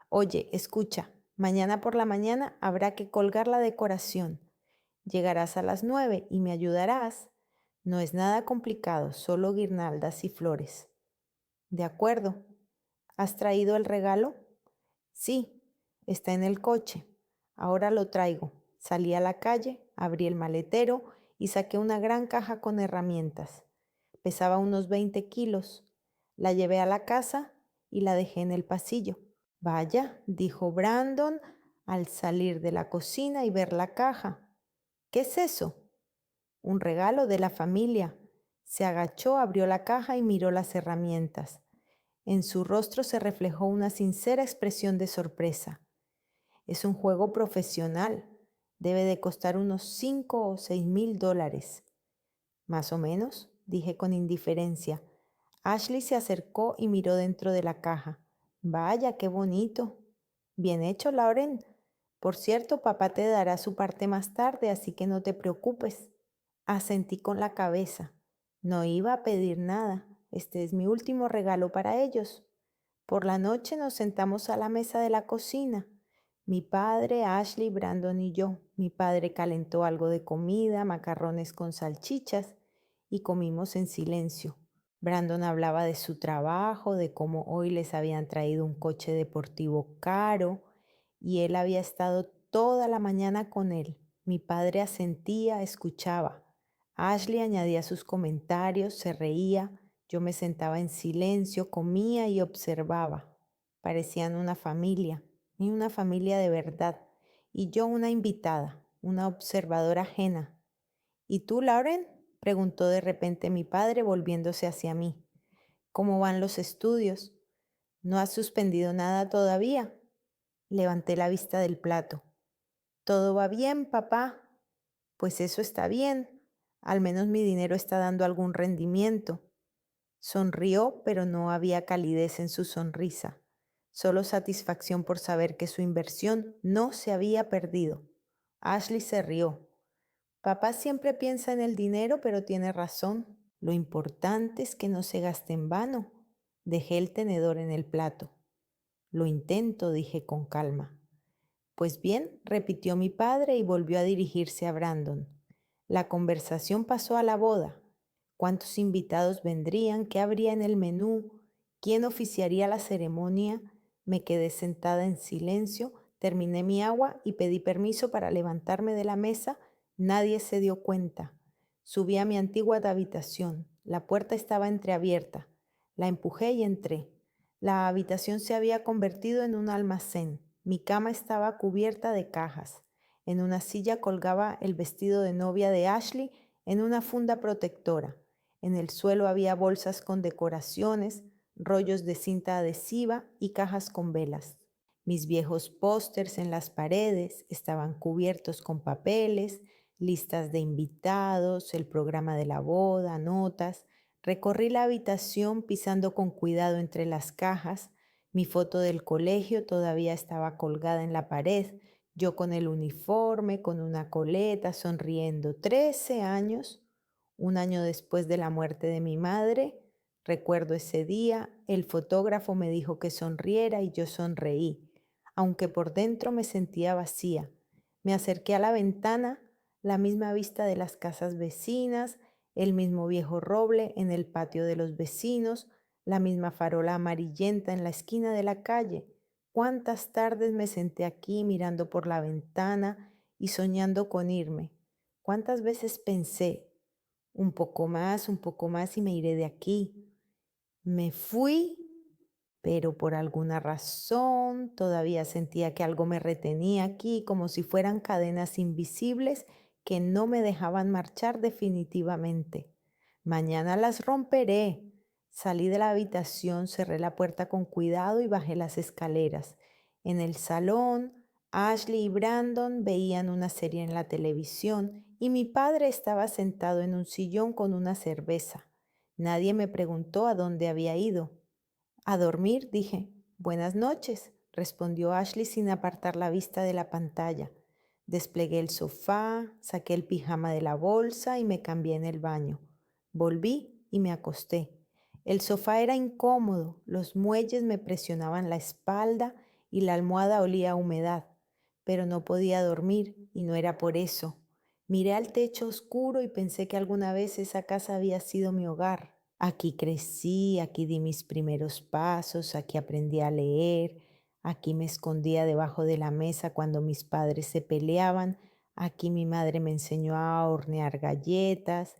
Speaker 1: Oye, escucha, mañana por la mañana habrá que colgar la decoración. Llegarás a las 9 y me ayudarás. No es nada complicado, solo guirnaldas y flores. De acuerdo. ¿Has traído el regalo? Sí, está en el coche. Ahora lo traigo. Salí a la calle, abrí el maletero y saqué una gran caja con herramientas. Pesaba unos 20 kilos. La llevé a la casa y la dejé en el pasillo. Vaya, dijo Brandon al salir de la cocina y ver la caja. ¿Qué es eso? Un regalo de la familia. Se agachó, abrió la caja y miró las herramientas. En su rostro se reflejó una sincera expresión de sorpresa. Es un juego profesional. Debe de costar unos 5 o 6 mil dólares. Más o menos, dije con indiferencia. Ashley se acercó y miró dentro de la caja. Vaya, qué bonito. Bien hecho, Lauren. Por cierto, papá te dará su parte más tarde, así que no te preocupes. Asentí con la cabeza. No iba a pedir nada. Este es mi último regalo para ellos. Por la noche nos sentamos a la mesa de la cocina. Mi padre, Ashley, Brandon y yo. Mi padre calentó algo de comida, macarrones con salchichas, y comimos en silencio. Brandon hablaba de su trabajo, de cómo hoy les habían traído un coche deportivo caro y él había estado toda la mañana con él. Mi padre asentía, escuchaba. Ashley añadía sus comentarios, se reía. Yo me sentaba en silencio, comía y observaba. Parecían una familia, y una familia de verdad, y yo una invitada, una observadora ajena. ¿Y tú, Lauren?, preguntó de repente mi padre volviéndose hacia mí. ¿Cómo van los estudios? ¿No has suspendido nada todavía? Levanté la vista del plato. ¿Todo va bien, papá? Pues eso está bien. Al menos mi dinero está dando algún rendimiento. Sonrió, pero no había calidez en su sonrisa, solo satisfacción por saber que su inversión no se había perdido. Ashley se rió. Papá siempre piensa en el dinero, pero tiene razón. Lo importante es que no se gaste en vano. Dejé el tenedor en el plato. Lo intento, dije con calma. Pues bien, repitió mi padre y volvió a dirigirse a Brandon. La conversación pasó a la boda. ¿Cuántos invitados vendrían? ¿Qué habría en el menú? ¿Quién oficiaría la ceremonia? Me quedé sentada en silencio, terminé mi agua y pedí permiso para levantarme de la mesa. Nadie se dio cuenta. Subí a mi antigua habitación. La puerta estaba entreabierta. La empujé y entré. La habitación se había convertido en un almacén. Mi cama estaba cubierta de cajas. En una silla colgaba el vestido de novia de Ashley en una funda protectora. En el suelo había bolsas con decoraciones, rollos de cinta adhesiva y cajas con velas. Mis viejos pósters en las paredes estaban cubiertos con papeles, listas de invitados, el programa de la boda, notas. Recorrí la habitación pisando con cuidado entre las cajas. Mi foto del colegio todavía estaba colgada en la pared, yo con el uniforme, con una coleta, sonriendo. 13 años, un año después de la muerte de mi madre. Recuerdo ese día, el fotógrafo me dijo que sonriera y yo sonreí, aunque por dentro me sentía vacía. Me acerqué a la ventana, la misma vista de las casas vecinas, el mismo viejo roble en el patio de los vecinos, la misma farola amarillenta en la esquina de la calle. Cuántas tardes me senté aquí mirando por la ventana y soñando con irme. Cuántas veces pensé, un poco más y me iré de aquí. Me fui, pero por alguna razón todavía sentía que algo me retenía aquí, como si fueran cadenas invisibles que no me dejaban marchar definitivamente. Mañana las romperé. Salí de la habitación, cerré la puerta con cuidado y bajé las escaleras. En el salón, Ashley y Brandon veían una serie en la televisión y mi padre estaba sentado en un sillón con una cerveza. Nadie me preguntó a dónde había ido. A dormir, dije. Buenas noches, respondió Ashley sin apartar la vista de la pantalla. Desplegué el sofá, saqué el pijama de la bolsa y me cambié en el baño. Volví y me acosté. El sofá era incómodo, los muelles me presionaban la espalda y la almohada olía a humedad, pero no podía dormir y no era por eso. Miré al techo oscuro y pensé que alguna vez esa casa había sido mi hogar. Aquí crecí, aquí di mis primeros pasos, aquí aprendí a leer, aquí me escondía debajo de la mesa cuando mis padres se peleaban, aquí mi madre me enseñó a hornear galletas,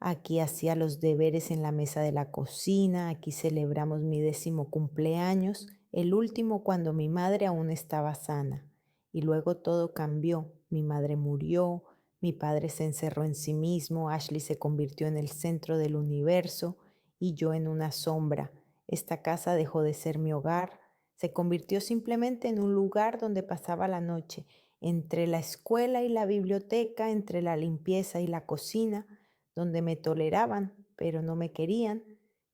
Speaker 1: aquí hacía los deberes en la mesa de la cocina, aquí celebramos mi 10º cumpleaños, el último cuando mi madre aún estaba sana. Y luego todo cambió, mi madre murió, mi padre se encerró en sí mismo, Ashley se convirtió en el centro del universo y yo en una sombra. Esta casa dejó de ser mi hogar, se convirtió simplemente en un lugar donde pasaba la noche, entre la escuela y la biblioteca, entre la limpieza y la cocina, donde me toleraban, pero no me querían.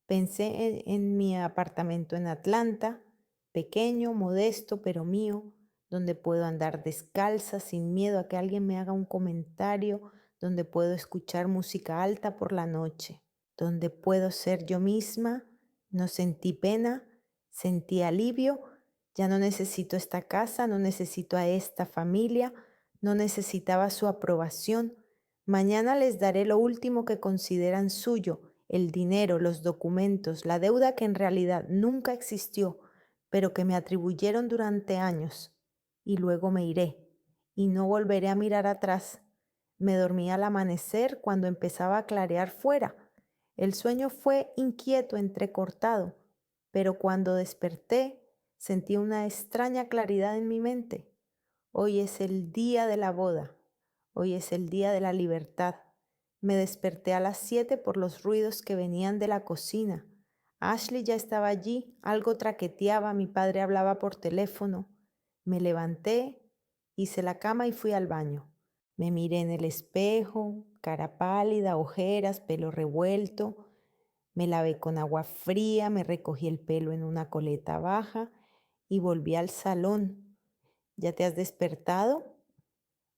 Speaker 1: Pensé en mi apartamento en Atlanta, pequeño, modesto, pero mío, donde puedo andar descalza sin miedo a que alguien me haga un comentario, donde puedo escuchar música alta por la noche, donde puedo ser yo misma. No sentí pena, sentí alivio. Ya no necesito esta casa, no necesito a esta familia, no necesitaba su aprobación. Mañana les daré lo último que consideran suyo, el dinero, los documentos, la deuda que en realidad nunca existió, pero que me atribuyeron durante años. Y luego me iré, y no volveré a mirar atrás. Me dormí al amanecer cuando empezaba a clarear fuera. El sueño fue inquieto, entrecortado, pero cuando desperté sentí una extraña claridad en mi mente. Hoy es el día de la boda, hoy es el día de la libertad. Me desperté a las 7 por los ruidos que venían de la cocina. Ashley ya estaba allí, algo traqueteaba, mi padre hablaba por teléfono. Me levanté, hice la cama y fui al baño. Me miré en el espejo, cara pálida, ojeras, pelo revuelto. Me lavé con agua fría, me recogí el pelo en una coleta baja y volví al salón. ¿Ya te has despertado?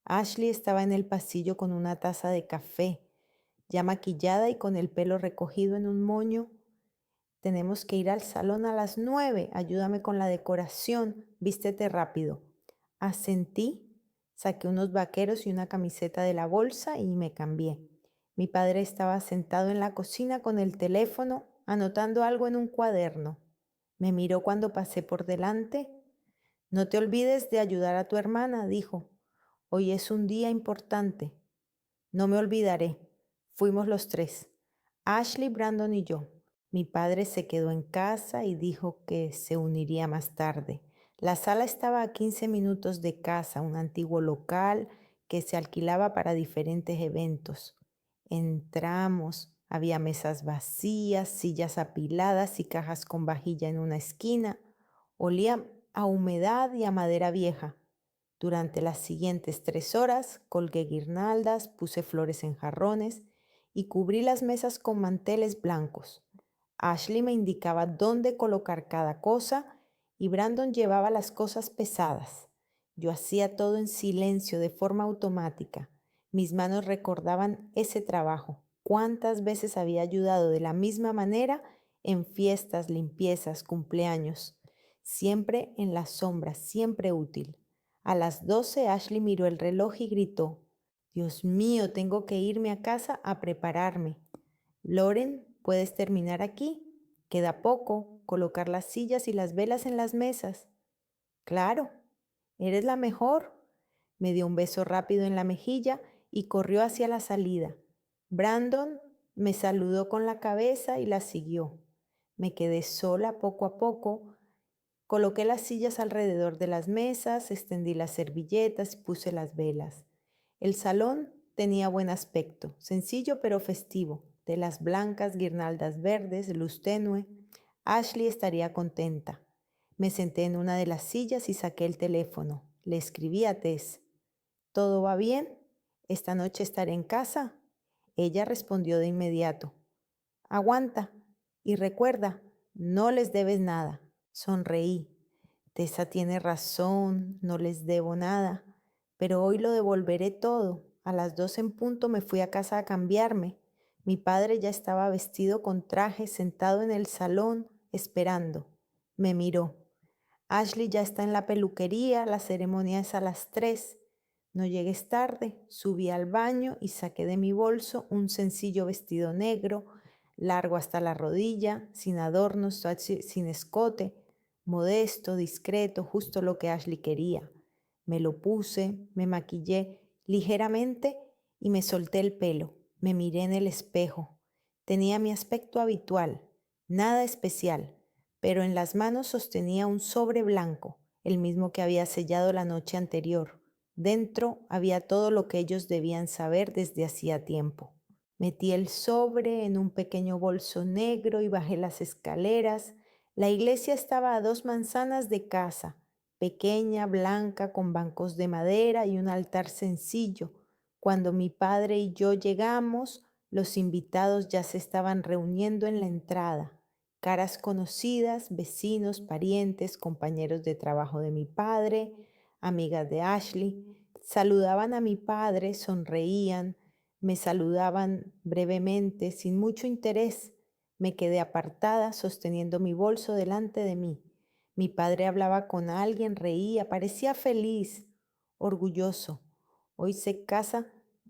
Speaker 1: Ashley estaba en el pasillo con una taza de café, ya maquillada y con el pelo recogido en un moño. Tenemos que ir al salón a las 9. Ayúdame con la decoración. Vístete rápido. Asentí, saqué unos vaqueros y una camiseta de la bolsa y me cambié. Mi padre estaba sentado en la cocina con el teléfono, anotando algo en un cuaderno. Me miró cuando pasé por delante. No te olvides de ayudar a tu hermana, dijo. Hoy es un día importante. No me olvidaré. Fuimos los tres, Ashley, Brandon y yo. Mi padre se quedó en casa y dijo que se uniría más tarde. La sala estaba a 15 minutos de casa, un antiguo local que se alquilaba para diferentes eventos. Entramos, había mesas vacías, sillas apiladas y cajas con vajilla en una esquina. Olía a humedad y a madera vieja. Durante las siguientes 3 horas colgué guirnaldas, puse flores en jarrones y cubrí las mesas con manteles blancos. Ashley me indicaba dónde colocar cada cosa y Brandon llevaba las cosas pesadas. Yo hacía todo en silencio, de forma automática. Mis manos recordaban ese trabajo. Cuántas veces había ayudado de la misma manera en fiestas, limpiezas, cumpleaños. Siempre en la sombra, siempre útil. A las 12 Ashley miró el reloj y gritó: Dios mío, tengo que irme a casa a prepararme. Loren, ¿puedes terminar aquí? Queda poco, colocar las sillas y las velas en las mesas. Claro, eres la mejor. Me dio un beso rápido en la mejilla y corrió hacia la salida. Brandon me saludó con la cabeza y la siguió. Me quedé sola poco a poco. Coloqué las sillas alrededor de las mesas, extendí las servilletas y puse las velas. El salón tenía buen aspecto, sencillo pero festivo, telas blancas, guirnaldas verdes, luz tenue. Ashley estaría contenta. Me senté en una de las sillas y saqué el teléfono. Le escribí a Tess. ¿Todo va bien? ¿Esta noche estaré en casa? Ella respondió de inmediato. Aguanta y recuerda, no les debes nada. Sonreí. Tessa tiene razón, no les debo nada, pero hoy lo devolveré todo. A las 2 en punto me fui a casa a cambiarme. Mi padre ya estaba vestido con traje, sentado en el salón, esperando. Me miró. Ashley ya está en la peluquería, la ceremonia es a las 3. No llegues tarde. Subí al baño y saqué de mi bolso un sencillo vestido negro, largo hasta la rodilla, sin adornos, sin escote, modesto, discreto, justo lo que Ashley quería. Me lo puse, me maquillé ligeramente y me solté el pelo. Me miré en el espejo. Tenía mi aspecto habitual, nada especial, pero en las manos sostenía un sobre blanco, el mismo que había sellado la noche anterior. Dentro había todo lo que ellos debían saber desde hacía tiempo. Metí el sobre en un pequeño bolso negro y bajé las escaleras. La iglesia estaba a 2 manzanas de casa, pequeña, blanca, con bancos de madera y un altar sencillo. Cuando mi padre y yo llegamos, los invitados ya se estaban reuniendo en la entrada. Caras conocidas, vecinos, parientes, compañeros de trabajo de mi padre, amigas de Ashley, saludaban a mi padre, sonreían, me saludaban brevemente, sin mucho interés. Me quedé apartada, sosteniendo mi bolso delante de mí. Mi padre hablaba con alguien, reía, parecía feliz, orgulloso. Hoy se casa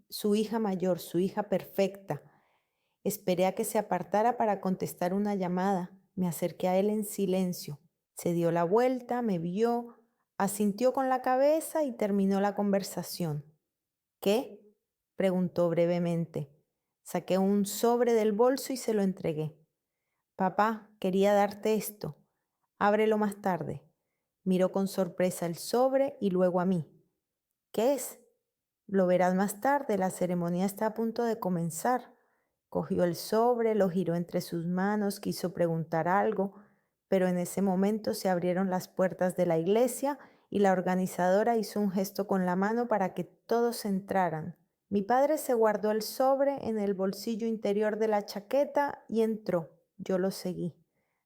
Speaker 1: su hija mayor, su hija perfecta. Esperé a que se apartara para contestar una llamada. Me acerqué a él en silencio. Se dio la vuelta, me vio, asintió con la cabeza y terminó la conversación. ¿Qué? Preguntó brevemente. Saqué un sobre del bolso y se lo entregué. Papá, quería darte esto. Ábrelo más tarde. Miró con sorpresa el sobre y luego a mí. ¿Qué es? Lo verás más tarde, la ceremonia está a punto de comenzar. Cogió el sobre, lo giró entre sus manos, quiso preguntar algo, pero en ese momento se abrieron las puertas de la iglesia y la organizadora hizo un gesto con la mano para que todos entraran. Mi padre se guardó el sobre en el bolsillo interior de la chaqueta y entró. Yo lo seguí.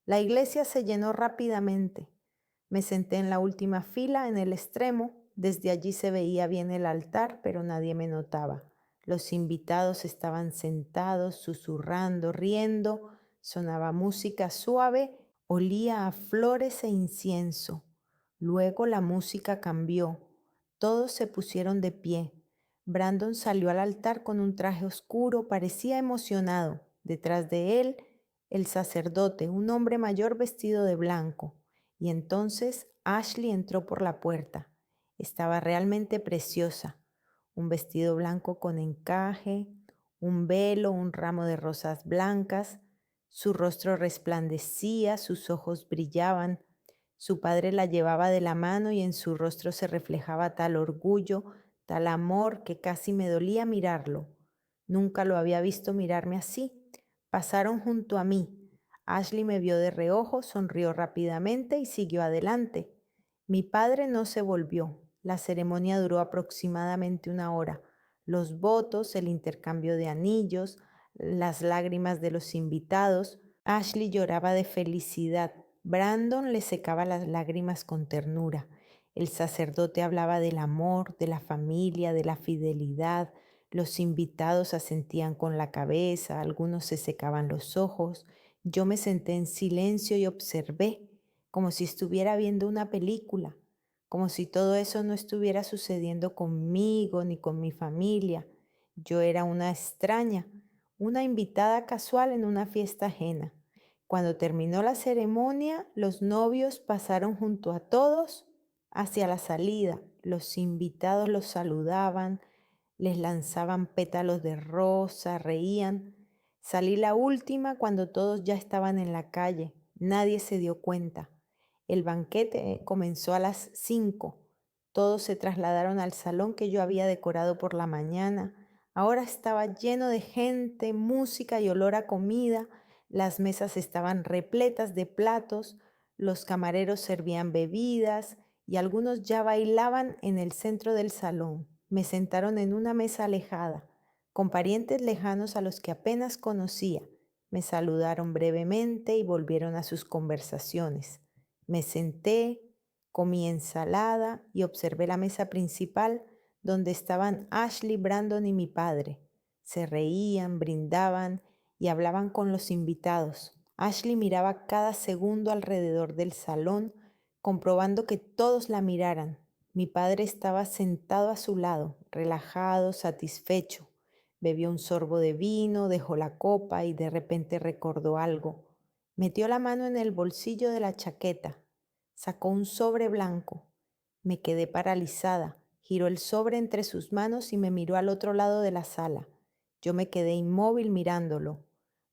Speaker 1: La iglesia se llenó rápidamente. Me senté en la última fila, en el extremo. Desde allí se veía bien el altar, pero nadie me notaba. Los invitados estaban sentados, susurrando, riendo. Sonaba música suave, olía a flores e incienso. Luego la música cambió. Todos se pusieron de pie. Brandon salió al altar con un traje oscuro, parecía emocionado. Detrás de él, el sacerdote, un hombre mayor vestido de blanco. Y entonces Ashley entró por la puerta. Estaba realmente preciosa. Un vestido blanco con encaje, un velo, un ramo de rosas blancas. Su rostro resplandecía, sus ojos brillaban. Su padre la llevaba de la mano y en su rostro se reflejaba tal orgullo, tal amor que casi me dolía mirarlo. Nunca lo había visto mirarme así. Pasaron junto a mí. Ashley me vio de reojo, sonrió rápidamente y siguió adelante. Mi padre no se volvió. La ceremonia duró aproximadamente una hora. Los votos, el intercambio de anillos, las lágrimas de los invitados. Ashley lloraba de felicidad. Brandon le secaba las lágrimas con ternura. El sacerdote hablaba del amor, de la familia, de la fidelidad. Los invitados asentían con la cabeza, algunos se secaban los ojos. Yo me senté en silencio y observé, como si estuviera viendo una película, como si todo eso no estuviera sucediendo conmigo ni con mi familia. Yo era una extraña, una invitada casual en una fiesta ajena. Cuando terminó la ceremonia, los novios pasaron junto a todos hacia la salida. Los invitados los saludaban, les lanzaban pétalos de rosa, reían. Salí la última cuando todos ya estaban en la calle. Nadie se dio cuenta. El banquete comenzó a las 5. Todos se trasladaron al salón que yo había decorado por la mañana. Ahora estaba lleno de gente, música y olor a comida. Las mesas estaban repletas de platos, los camareros servían bebidas y algunos ya bailaban en el centro del salón. Me sentaron en una mesa alejada, con parientes lejanos a los que apenas conocía. Me saludaron brevemente y volvieron a sus conversaciones. Me senté, comí ensalada y observé la mesa principal donde estaban Ashley, Brandon y mi padre. Se reían, brindaban y hablaban con los invitados. Ashley miraba cada segundo alrededor del salón, comprobando que todos la miraran. Mi padre estaba sentado a su lado, relajado, satisfecho. Bebió un sorbo de vino, dejó la copa y de repente recordó algo. Metió la mano en el bolsillo de la chaqueta, sacó un sobre blanco. Me quedé paralizada. Giró el sobre entre sus manos y me miró al otro lado de la sala. Yo me quedé inmóvil mirándolo.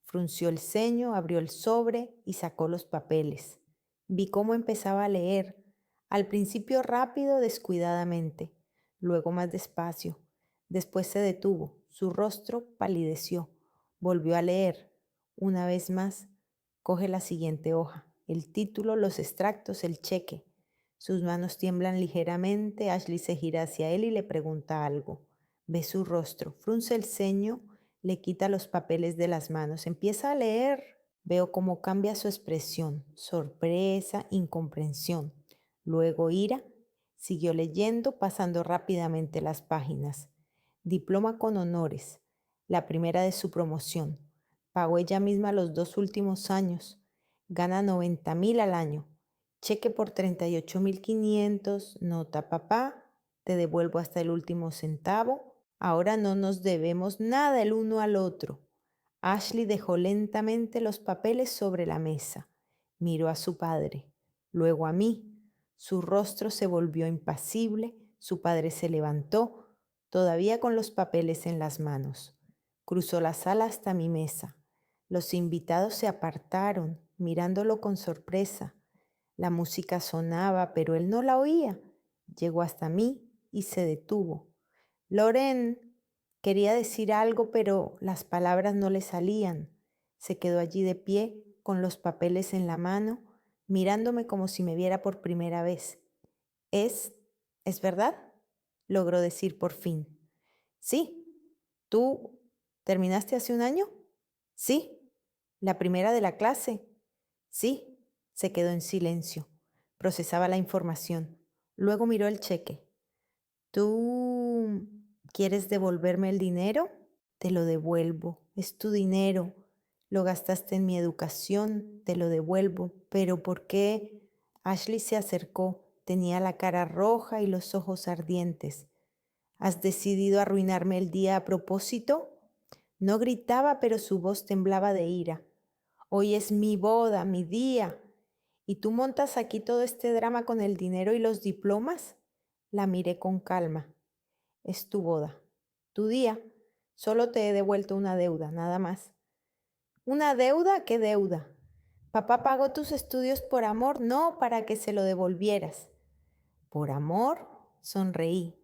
Speaker 1: Frunció el ceño, abrió el sobre y sacó los papeles. Vi cómo empezaba a leer, al principio rápido, descuidadamente, luego más despacio. Después se detuvo, su rostro palideció. Volvió a leer. Una vez más, coge la siguiente hoja, el título, los extractos, el cheque. Sus manos tiemblan ligeramente, Ashley se gira hacia él y le pregunta algo. Ve su rostro, frunce el ceño, le quita los papeles de las manos, empieza a leer. Veo cómo cambia su expresión, sorpresa, incomprensión, luego ira. Siguió leyendo, pasando rápidamente las páginas. Diploma con honores, la primera de su promoción. Pagó ella misma los 2 últimos años. Gana 90,000 al año. Cheque por 38,500. Nota, papá, te devuelvo hasta el último centavo. Ahora no nos debemos nada el uno al otro. Ashley dejó lentamente los papeles sobre la mesa. Miró a su padre, luego a mí. Su rostro se volvió impasible. Su padre se levantó, todavía con los papeles en las manos. Cruzó la sala hasta mi mesa. Los invitados se apartaron, mirándolo con sorpresa. La música sonaba, pero él no la oía. Llegó hasta mí y se detuvo. Loren quería decir algo, pero las palabras no le salían. Se quedó allí de pie, con los papeles en la mano, mirándome como si me viera por primera vez. ¿Es, es verdad?, logró decir por fin. Sí. ¿Tú terminaste hace un año? Sí. ¿La primera de la clase? Sí. Se quedó en silencio. Procesaba la información. Luego miró el cheque. ¿Tú quieres devolverme el dinero? Te lo devuelvo. Es tu dinero. Lo gastaste en mi educación. Te lo devuelvo. ¿Pero por qué? Ashley se acercó. Tenía la cara roja y los ojos ardientes. ¿Has decidido arruinarme el día a propósito? No gritaba, pero su voz temblaba de ira. Hoy es mi boda, mi día. ¿Y tú montas aquí todo este drama con el dinero y los diplomas? La miré con calma. Es tu boda, tu día. Solo te he devuelto una deuda, nada más. ¿Una deuda? ¿Qué deuda? Papá pagó tus estudios por amor, no para que se lo devolvieras. ¿Por amor? Sonreí.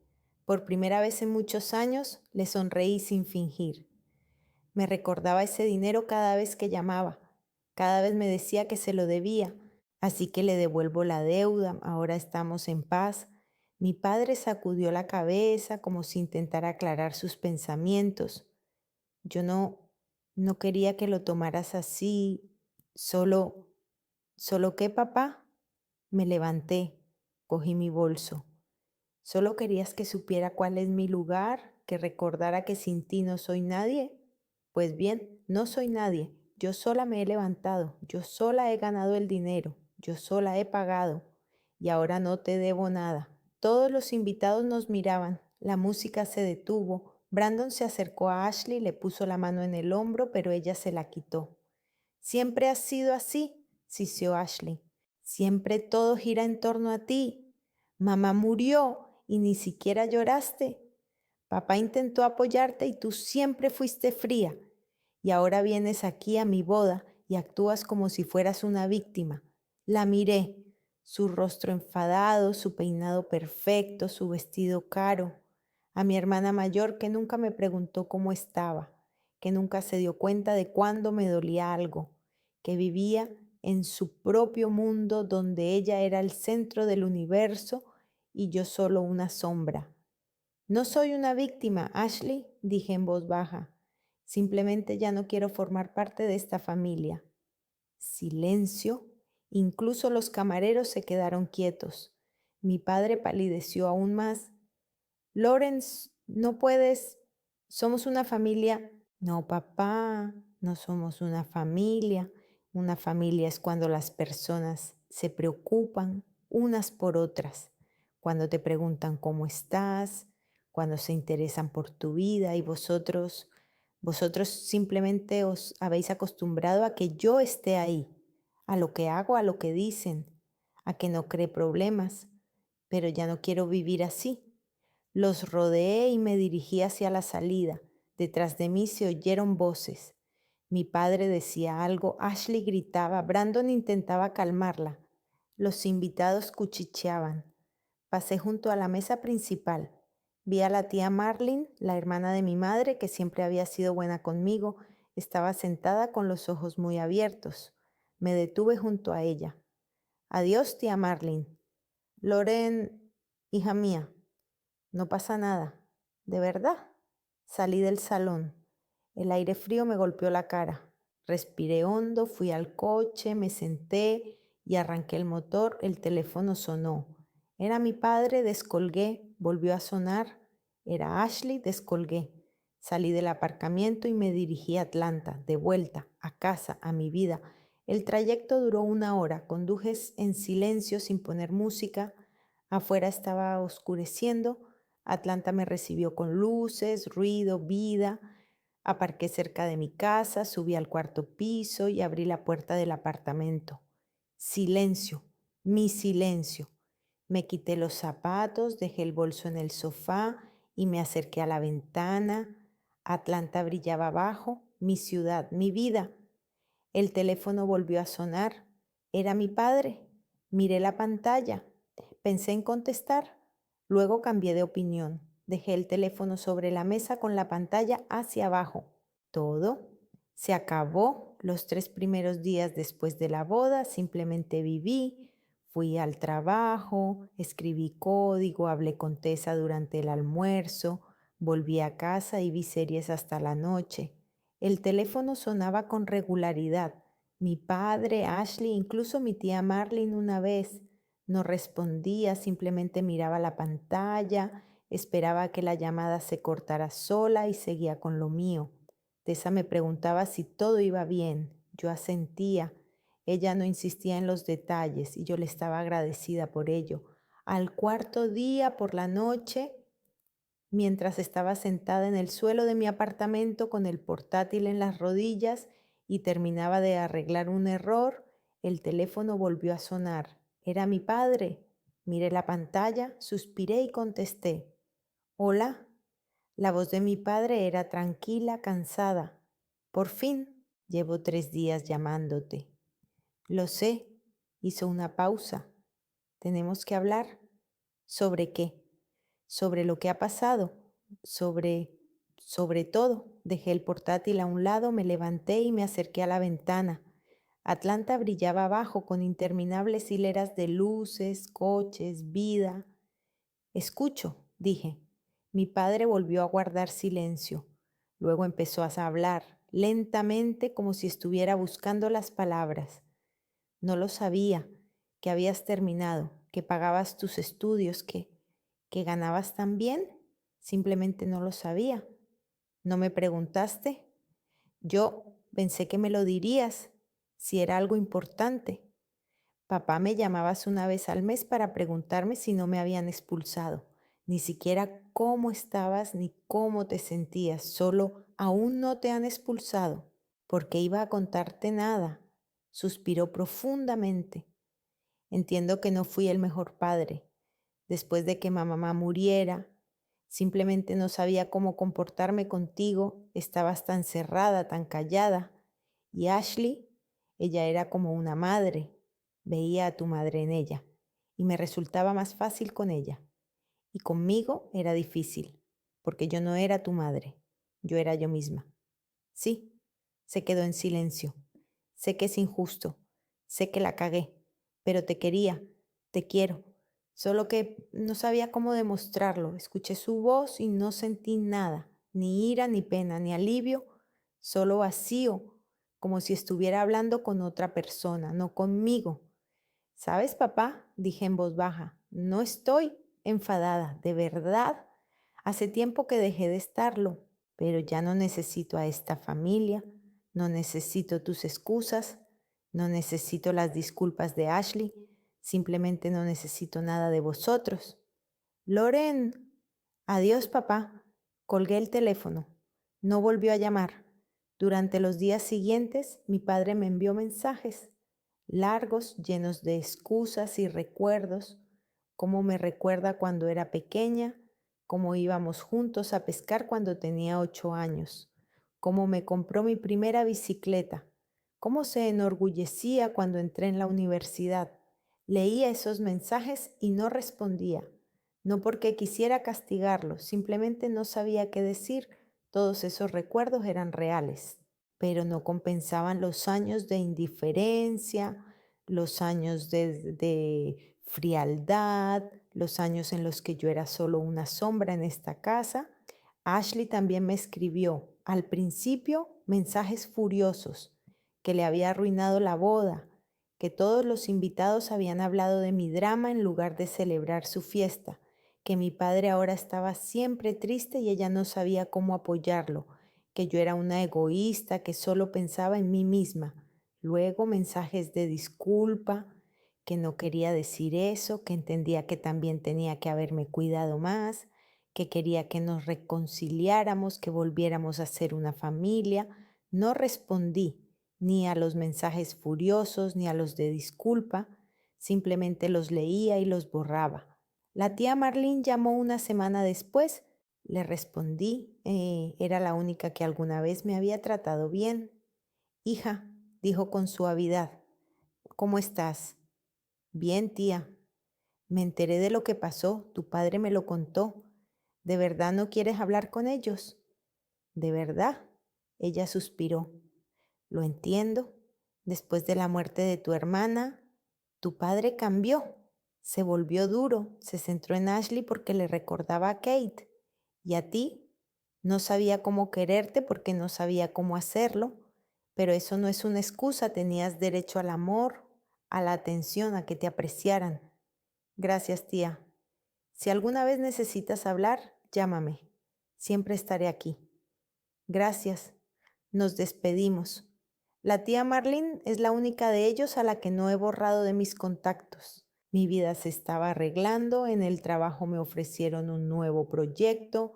Speaker 1: Por primera vez en muchos años le sonreí sin fingir. Me recordaba ese dinero cada vez que llamaba. Cada vez me decía que se lo debía. Así que le devuelvo la deuda. Ahora estamos en paz. Mi padre sacudió la cabeza como si intentara aclarar sus pensamientos. Yo no quería que lo tomaras así. Solo, ¿Solo qué, papá? Me levanté, cogí mi bolso. ¿Solo querías que supiera cuál es mi lugar, que recordara que sin ti no soy nadie? Pues bien, no soy nadie. Yo sola me he levantado, yo sola he ganado el dinero, yo sola he pagado y ahora no te debo nada. Todos los invitados nos miraban, la música se detuvo. Brandon se acercó a Ashley, le puso la mano en el hombro, pero ella se la quitó. Siempre has sido así, siseó Ashley. Siempre todo gira en torno a ti. Mamá murió y ni siquiera lloraste. Papá intentó apoyarte y tú siempre fuiste fría. Y ahora vienes aquí a mi boda y actúas como si fueras una víctima. La miré, su rostro enfadado, su peinado perfecto, su vestido caro. A mi hermana mayor que nunca me preguntó cómo estaba, que nunca se dio cuenta de cuándo me dolía algo, que vivía en su propio mundo donde ella era el centro del universo y yo solo una sombra. No soy una víctima, Ashley, dije en voz baja. Simplemente ya no quiero formar parte de esta familia. Silencio. Incluso los camareros se quedaron quietos. Mi padre palideció aún más. Lawrence, no puedes. Somos una familia. No, papá, no somos una familia. Una familia es cuando las personas se preocupan unas por otras, cuando te preguntan cómo estás, cuando se interesan por tu vida y vosotros simplemente os habéis acostumbrado a que yo esté ahí, a lo que hago, a lo que dicen, a que no cree problemas, pero ya no quiero vivir así. Los rodeé y me dirigí hacia la salida. Detrás de mí se oyeron voces. Mi padre decía algo, Ashley gritaba, Brandon intentaba calmarla. Los invitados cuchicheaban. Pasé junto a la mesa principal. Vi a la tía Marlene, la hermana de mi madre, que siempre había sido buena conmigo. Estaba sentada con los ojos muy abiertos. Me detuve junto a ella. Adiós, tía Marlene. Loren, hija mía. No pasa nada. ¿De verdad? Salí del salón. El aire frío me golpeó la cara. Respiré hondo, fui al coche, me senté y arranqué el motor. El teléfono sonó. Era mi padre, descolgué, volvió a sonar. Era Ashley, descolgué. Salí del aparcamiento y me dirigí a Atlanta, de vuelta, a casa, a mi vida. El trayecto duró 1 hora. Conduje en silencio sin poner música. Afuera estaba oscureciendo. Atlanta me recibió con luces, ruido, vida. Aparqué cerca de mi casa, subí al cuarto piso y abrí la puerta del apartamento. Silencio, mi silencio. Me quité los zapatos, dejé el bolso en el sofá y me acerqué a la ventana. Atlanta brillaba abajo, mi ciudad, mi vida. El teléfono volvió a sonar. Era mi padre. Miré la pantalla. Pensé en contestar. Luego cambié de opinión. Dejé el teléfono sobre la mesa con la pantalla hacia abajo. Todo se acabó los 3 primeros días después de la boda. Simplemente viví. Fui al trabajo, escribí código, hablé con Tessa durante el almuerzo, volví a casa y vi series hasta la noche. El teléfono sonaba con regularidad. Mi padre, Ashley, incluso mi tía Marlene una vez. No respondía, simplemente miraba la pantalla, esperaba que la llamada se cortara sola y seguía con lo mío. Tessa me preguntaba si todo iba bien. Yo asentía. Ella no insistía en los detalles y yo le estaba agradecida por ello. Al cuarto día, por la noche, mientras estaba sentada en el suelo de mi apartamento con el portátil en las rodillas y terminaba de arreglar un error, el teléfono volvió a sonar. Era mi padre. Miré la pantalla, suspiré y contesté. Hola. La voz de mi padre era tranquila, cansada. Por fin, llevo 3 días llamándote. Lo sé, hizo una pausa. Tenemos que hablar. ¿Sobre qué? Sobre lo que ha pasado, sobre, sobre todo. Dejé el portátil a un lado, me levanté y me acerqué a la ventana. Atlanta brillaba abajo con interminables hileras de luces, coches, vida. Escucho, dije. Mi padre volvió a guardar silencio. Luego empezó a hablar, lentamente como si estuviera buscando las palabras. No lo sabía, que habías terminado, que pagabas tus estudios, que ganabas tan bien. Simplemente no lo sabía. ¿No me preguntaste? Yo pensé que me lo dirías, si era algo importante. Papá me llamabas una vez al mes para preguntarme si no me habían expulsado. Ni siquiera cómo estabas ni cómo te sentías, solo aún no te han expulsado, porque iba a contarte nada. Suspiró profundamente. Entiendo que no fui el mejor padre. Después de que mamá muriera, simplemente no sabía cómo comportarme contigo, estabas tan cerrada, tan callada. Y Ashley, ella era como una madre, veía a tu madre en ella, y me resultaba más fácil con ella. Y conmigo era difícil, porque yo no era tu madre, yo era yo misma. Sí, se quedó en silencio. Sé que es injusto, sé que la cagué, pero te quería, te quiero. Solo que no sabía cómo demostrarlo. Escuché su voz y no sentí nada, ni ira, ni pena, ni alivio, solo vacío, como si estuviera hablando con otra persona, no conmigo. ¿Sabes, papá? Dije en voz baja, no estoy enfadada, de verdad. Hace tiempo que dejé de estarlo, pero ya no necesito a esta familia, no necesito tus excusas, no necesito las disculpas de Ashley, simplemente no necesito nada de vosotros. Loren, adiós, papá. Colgué el teléfono. No volvió a llamar. Durante los días siguientes, mi padre me envió mensajes largos, llenos de excusas y recuerdos, cómo me recuerda cuando era pequeña, cómo íbamos juntos a pescar cuando tenía 8 años, cómo me compró mi primera bicicleta, cómo se enorgullecía cuando entré en la universidad. Leía esos mensajes y no respondía, no porque quisiera castigarlo, simplemente no sabía qué decir. Todos esos recuerdos eran reales, pero no compensaban los años de indiferencia, los años de frialdad, los años en los que yo era solo una sombra en esta casa. Ashley también me escribió, al principio, mensajes furiosos, que le había arruinado la boda, que todos los invitados habían hablado de mi drama en lugar de celebrar su fiesta, que mi padre ahora estaba siempre triste y ella no sabía cómo apoyarlo, que yo era una egoísta que solo pensaba en mí misma. Luego mensajes de disculpa, que no quería decir eso, que entendía que también tenía que haberme cuidado más, que quería que nos reconciliáramos, que volviéramos a ser una familia. No respondí ni a los mensajes furiosos ni a los de disculpa, simplemente los leía y los borraba. La tía Marlene llamó una semana después. Le respondí, era la única que alguna vez me había tratado bien. Hija, dijo con suavidad, ¿cómo estás? Bien, tía. Me enteré de lo que pasó, tu padre me lo contó. ¿De verdad no quieres hablar con ellos? ¿De verdad? Ella suspiró. Lo entiendo. Después de la muerte de tu hermana, tu padre cambió. Se volvió duro, se centró en Ashley porque le recordaba a Kate. ¿Y a ti? No sabía cómo quererte porque no sabía cómo hacerlo, pero eso no es una excusa, tenías derecho al amor, a la atención, a que te apreciaran. Gracias, tía. Si alguna vez necesitas hablar, llámame. Siempre estaré aquí. Gracias. Nos despedimos. La tía Marlene es la única de ellos a la que no he borrado de mis contactos. Mi vida se estaba arreglando, en el trabajo me ofrecieron un nuevo proyecto,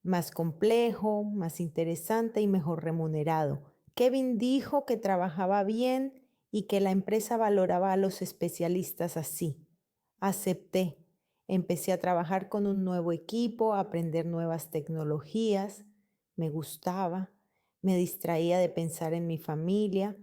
Speaker 1: más complejo, más interesante y mejor remunerado. Kevin dijo que trabajaba bien y que la empresa valoraba a los especialistas así. Acepté. Empecé a trabajar con un nuevo equipo, a aprender nuevas tecnologías. Me gustaba, me distraía de pensar en mi familia.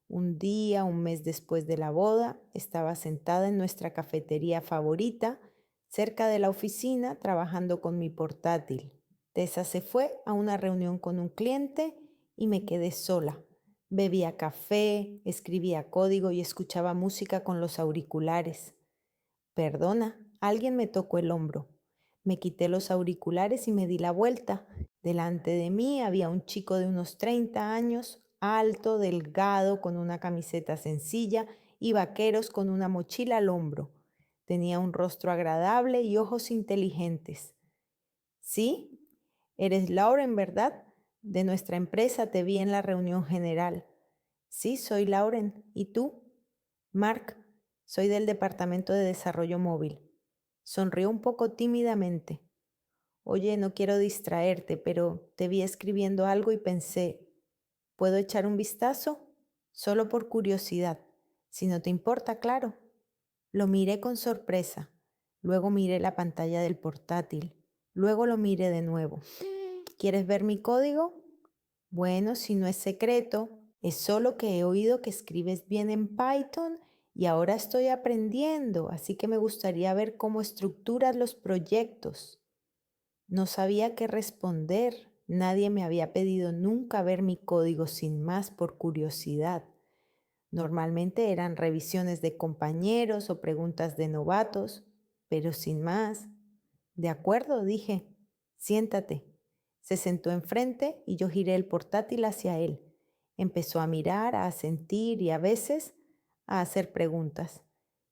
Speaker 1: Un día, un mes después de la boda, estaba sentada en nuestra cafetería favorita, cerca de la oficina, trabajando con mi portátil. Tessa se fue a una reunión con un cliente y me quedé sola. Bebía café, escribía código y escuchaba música con los auriculares. Perdona, alguien me tocó el hombro. Me quité los auriculares y me di la vuelta. Delante de mí había un chico de unos 30 años, alto, delgado, con una camiseta sencilla y vaqueros con una mochila al hombro. Tenía un rostro agradable y ojos inteligentes. ¿Sí? Eres Lauren, ¿verdad? De nuestra empresa te vi en la reunión general. Sí, soy Lauren. ¿Y tú? Mark, soy del Departamento de Desarrollo Móvil. Sonrió un poco tímidamente. Oye, no quiero distraerte, pero te vi escribiendo algo y pensé, ¿puedo echar un vistazo? Solo por curiosidad. Si no te importa, claro. Lo miré con sorpresa. Luego miré la pantalla del portátil. Luego lo miré de nuevo. ¿Quieres ver mi código? Bueno, si no es secreto, es solo que he oído que escribes bien en Python y ahora estoy aprendiendo, así que me gustaría ver cómo estructuras los proyectos. No sabía qué responder. Nadie me había pedido nunca ver mi código sin más por curiosidad. Normalmente eran revisiones de compañeros o preguntas de novatos, pero sin más. De acuerdo, dije. Siéntate. Se sentó enfrente y yo giré el portátil hacia él. Empezó a mirar, a sentir y a veces a hacer preguntas.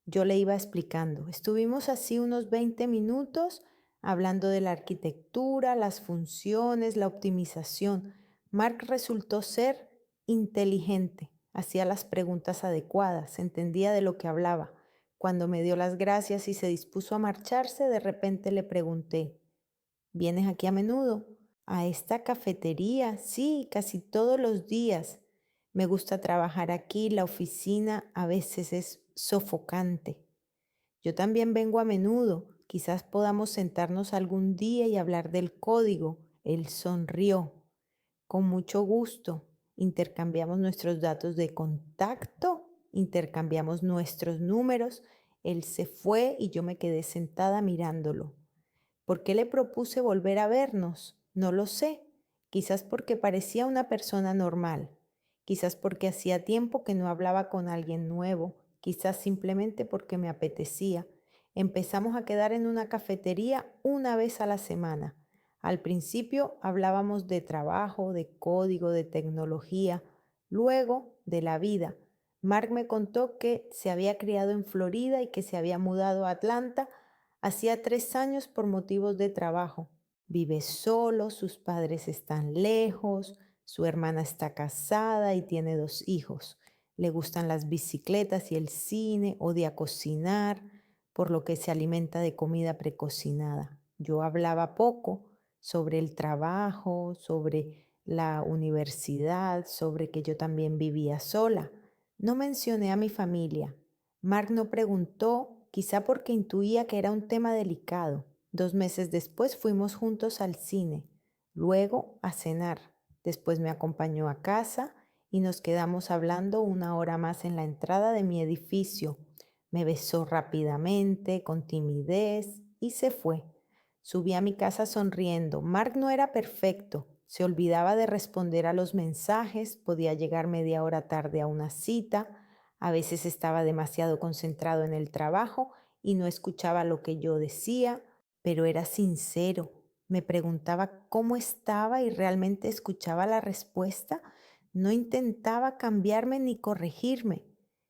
Speaker 1: Yo le iba explicando. Estuvimos así unos 20 minutos hablando de la arquitectura, las funciones, la optimización. Mark resultó ser inteligente, hacía las preguntas adecuadas, entendía de lo que hablaba. Cuando me dio las gracias y se dispuso a marcharse, de repente le pregunté, ¿vienes aquí a menudo? ¿A esta cafetería? Sí, casi todos los días. Me gusta trabajar aquí, la oficina a veces es sofocante. Yo también vengo a menudo. Quizás podamos sentarnos algún día y hablar del código. Él sonrió. Con mucho gusto. Intercambiamos nuestros datos de contacto, intercambiamos nuestros números. Él se fue y yo me quedé sentada mirándolo. ¿Por qué le propuse volver a vernos? No lo sé. Quizás porque parecía una persona normal. Quizás porque hacía tiempo que no hablaba con alguien nuevo. Quizás simplemente porque me apetecía. Empezamos a quedar en una cafetería una vez a la semana. Al principio hablábamos de trabajo, de código, de tecnología, luego de la vida. Mark me contó que se había criado en Florida y que se había mudado a Atlanta hacía 3 años por motivos de trabajo. Vive solo, sus padres están lejos, su hermana está casada y tiene 2 hijos. Le gustan las bicicletas y el cine, odia cocinar, por lo que se alimenta de comida precocinada. Yo hablaba poco sobre el trabajo, sobre la universidad, sobre que yo también vivía sola. No mencioné a mi familia. Mark no preguntó, quizá porque intuía que era un tema delicado. 2 meses después fuimos juntos al cine, luego a cenar. Después me acompañó a casa y nos quedamos hablando una hora más en la entrada de mi edificio. Me besó rápidamente, con timidez, y se fue. Subí a mi casa sonriendo. Mark no era perfecto. Se olvidaba de responder a los mensajes, podía llegar media hora tarde a una cita, a veces estaba demasiado concentrado en el trabajo y no escuchaba lo que yo decía, pero era sincero. Me preguntaba cómo estaba y realmente escuchaba la respuesta. No intentaba cambiarme ni corregirme.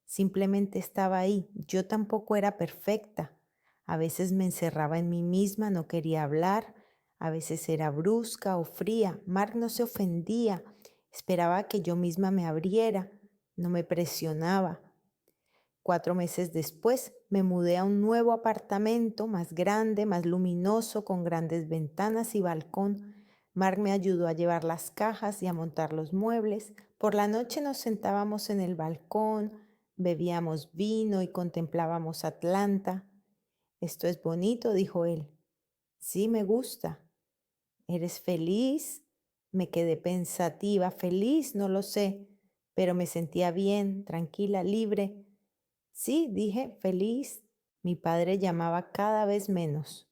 Speaker 1: Simplemente estaba ahí. Yo tampoco era perfecta. A veces me encerraba en mí misma, no quería hablar. A veces era brusca o fría. Mark no se ofendía. Esperaba que yo misma me abriera. No me presionaba. 4 meses después me mudé a un nuevo apartamento más grande, más luminoso, con grandes ventanas y balcón. Mark me ayudó a llevar las cajas y a montar los muebles. Por la noche nos sentábamos en el balcón, bebíamos vino y contemplábamos Atlanta. Esto es bonito, dijo él. Sí, me gusta. ¿Eres feliz? Me quedé pensativa. Feliz, no lo sé. pero me sentía bien, tranquila, libre. Sí, dije, feliz. Mi padre llamaba cada vez menos,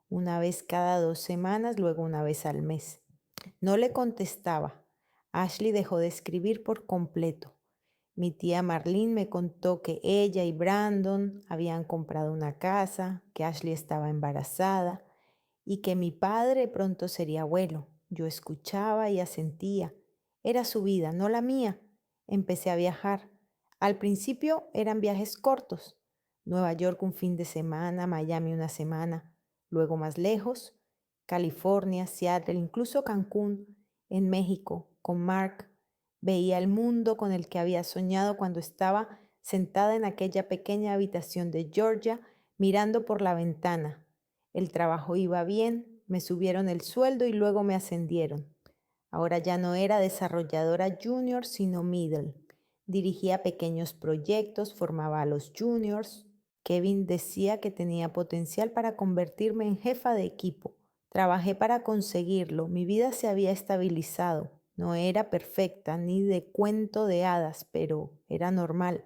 Speaker 1: una vez cada 2 semanas, luego una vez al mes. No le contestaba. Ashley dejó de escribir por completo. Mi tía Marlene me contó que ella y Brandon habían comprado una casa, que Ashley estaba embarazada y que mi padre pronto sería abuelo. Yo escuchaba y asentía. Era su vida, no la mía. Empecé a viajar. Al principio eran viajes cortos. Nueva York un fin de semana, Miami una semana, luego más lejos, California, Seattle, incluso Cancún, en México, con Mark. Veía el mundo con el que había soñado cuando estaba sentada en aquella pequeña habitación de Georgia, mirando por la ventana. El trabajo iba bien, me subieron el sueldo y luego me ascendieron. Ahora ya no era desarrolladora junior, sino middle. Dirigía pequeños proyectos, formaba a los juniors. Kevin decía que tenía potencial para convertirme en jefa de equipo. Trabajé para conseguirlo. Mi vida se había estabilizado. No era perfecta ni de cuento de hadas, pero era normal.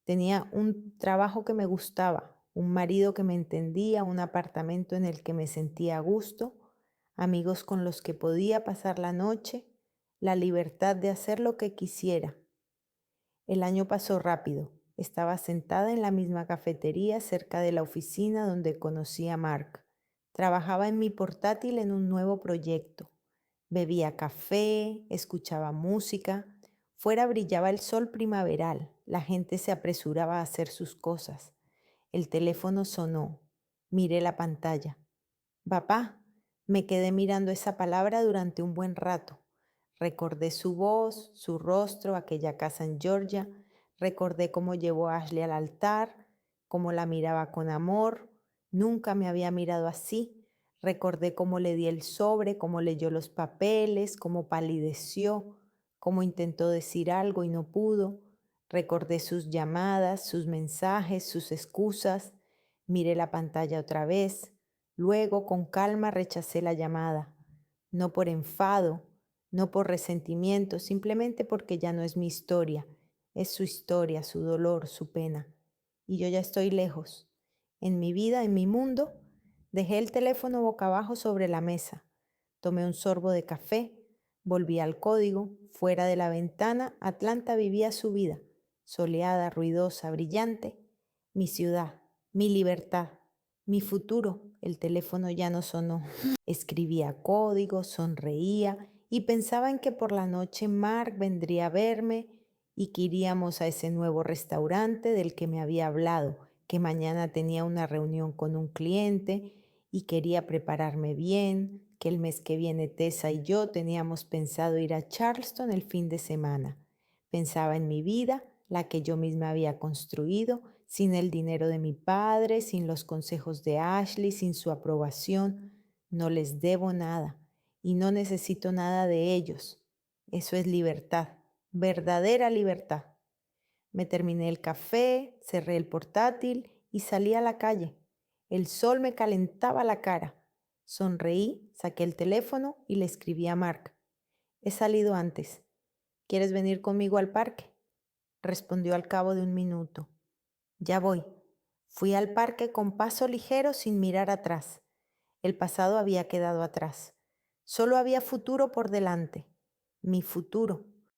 Speaker 1: Tenía un trabajo que me gustaba, un marido que me entendía, un apartamento en el que me sentía a gusto, amigos con los que podía pasar la noche, la libertad de hacer lo que quisiera. El año pasó rápido. Estaba sentada en la misma cafetería cerca de la oficina donde conocí a Mark. Trabajaba en mi portátil en un nuevo proyecto. Bebía café, escuchaba música. Fuera brillaba el sol primaveral. La gente se apresuraba a hacer sus cosas. El teléfono sonó. Miré la pantalla. Papá, me quedé mirando esa palabra durante un buen rato. Recordé su voz, su rostro, aquella casa en Georgia. Recordé cómo llevó a Ashley al altar, cómo la miraba con amor. Nunca me había mirado así. Recordé cómo le di el sobre, cómo leyó los papeles, cómo palideció, cómo intentó decir algo y no pudo. Recordé sus llamadas, sus mensajes, sus excusas. Miré la pantalla otra vez. Luego, con calma, rechacé la llamada. No por enfado, no por resentimiento, simplemente porque ya no es mi historia. Es su historia, su dolor, su pena. Y yo ya estoy lejos. En mi vida, en mi mundo, dejé el teléfono boca abajo sobre la mesa. Tomé un sorbo de café, volví al código. Fuera de la ventana, Atlanta vivía su vida, soleada, ruidosa, brillante. Mi ciudad, mi libertad, mi futuro. El teléfono ya no sonó. Escribía código, sonreía y pensaba en que por la noche Mark vendría a verme y que iríamos a ese nuevo restaurante del que me había hablado, que mañana tenía una reunión con un cliente y quería prepararme bien, que el mes que viene Tessa y yo teníamos pensado ir a Charleston el fin de semana. Pensaba en mi vida, la que yo misma había construido, sin el dinero de mi padre, sin los consejos de Ashley, sin su aprobación. No les debo nada y no necesito nada de ellos. Eso es libertad, verdadera libertad. Me terminé el café, cerré el portátil y salí a la calle. El sol me calentaba la cara. Sonreí, saqué el teléfono y le escribí a Mark. He salido antes. ¿Quieres venir conmigo al parque? Respondió al cabo de un minuto. Ya voy. Fui al parque con paso ligero sin mirar atrás. El pasado había quedado atrás. Solo había futuro por delante. Mi futuro.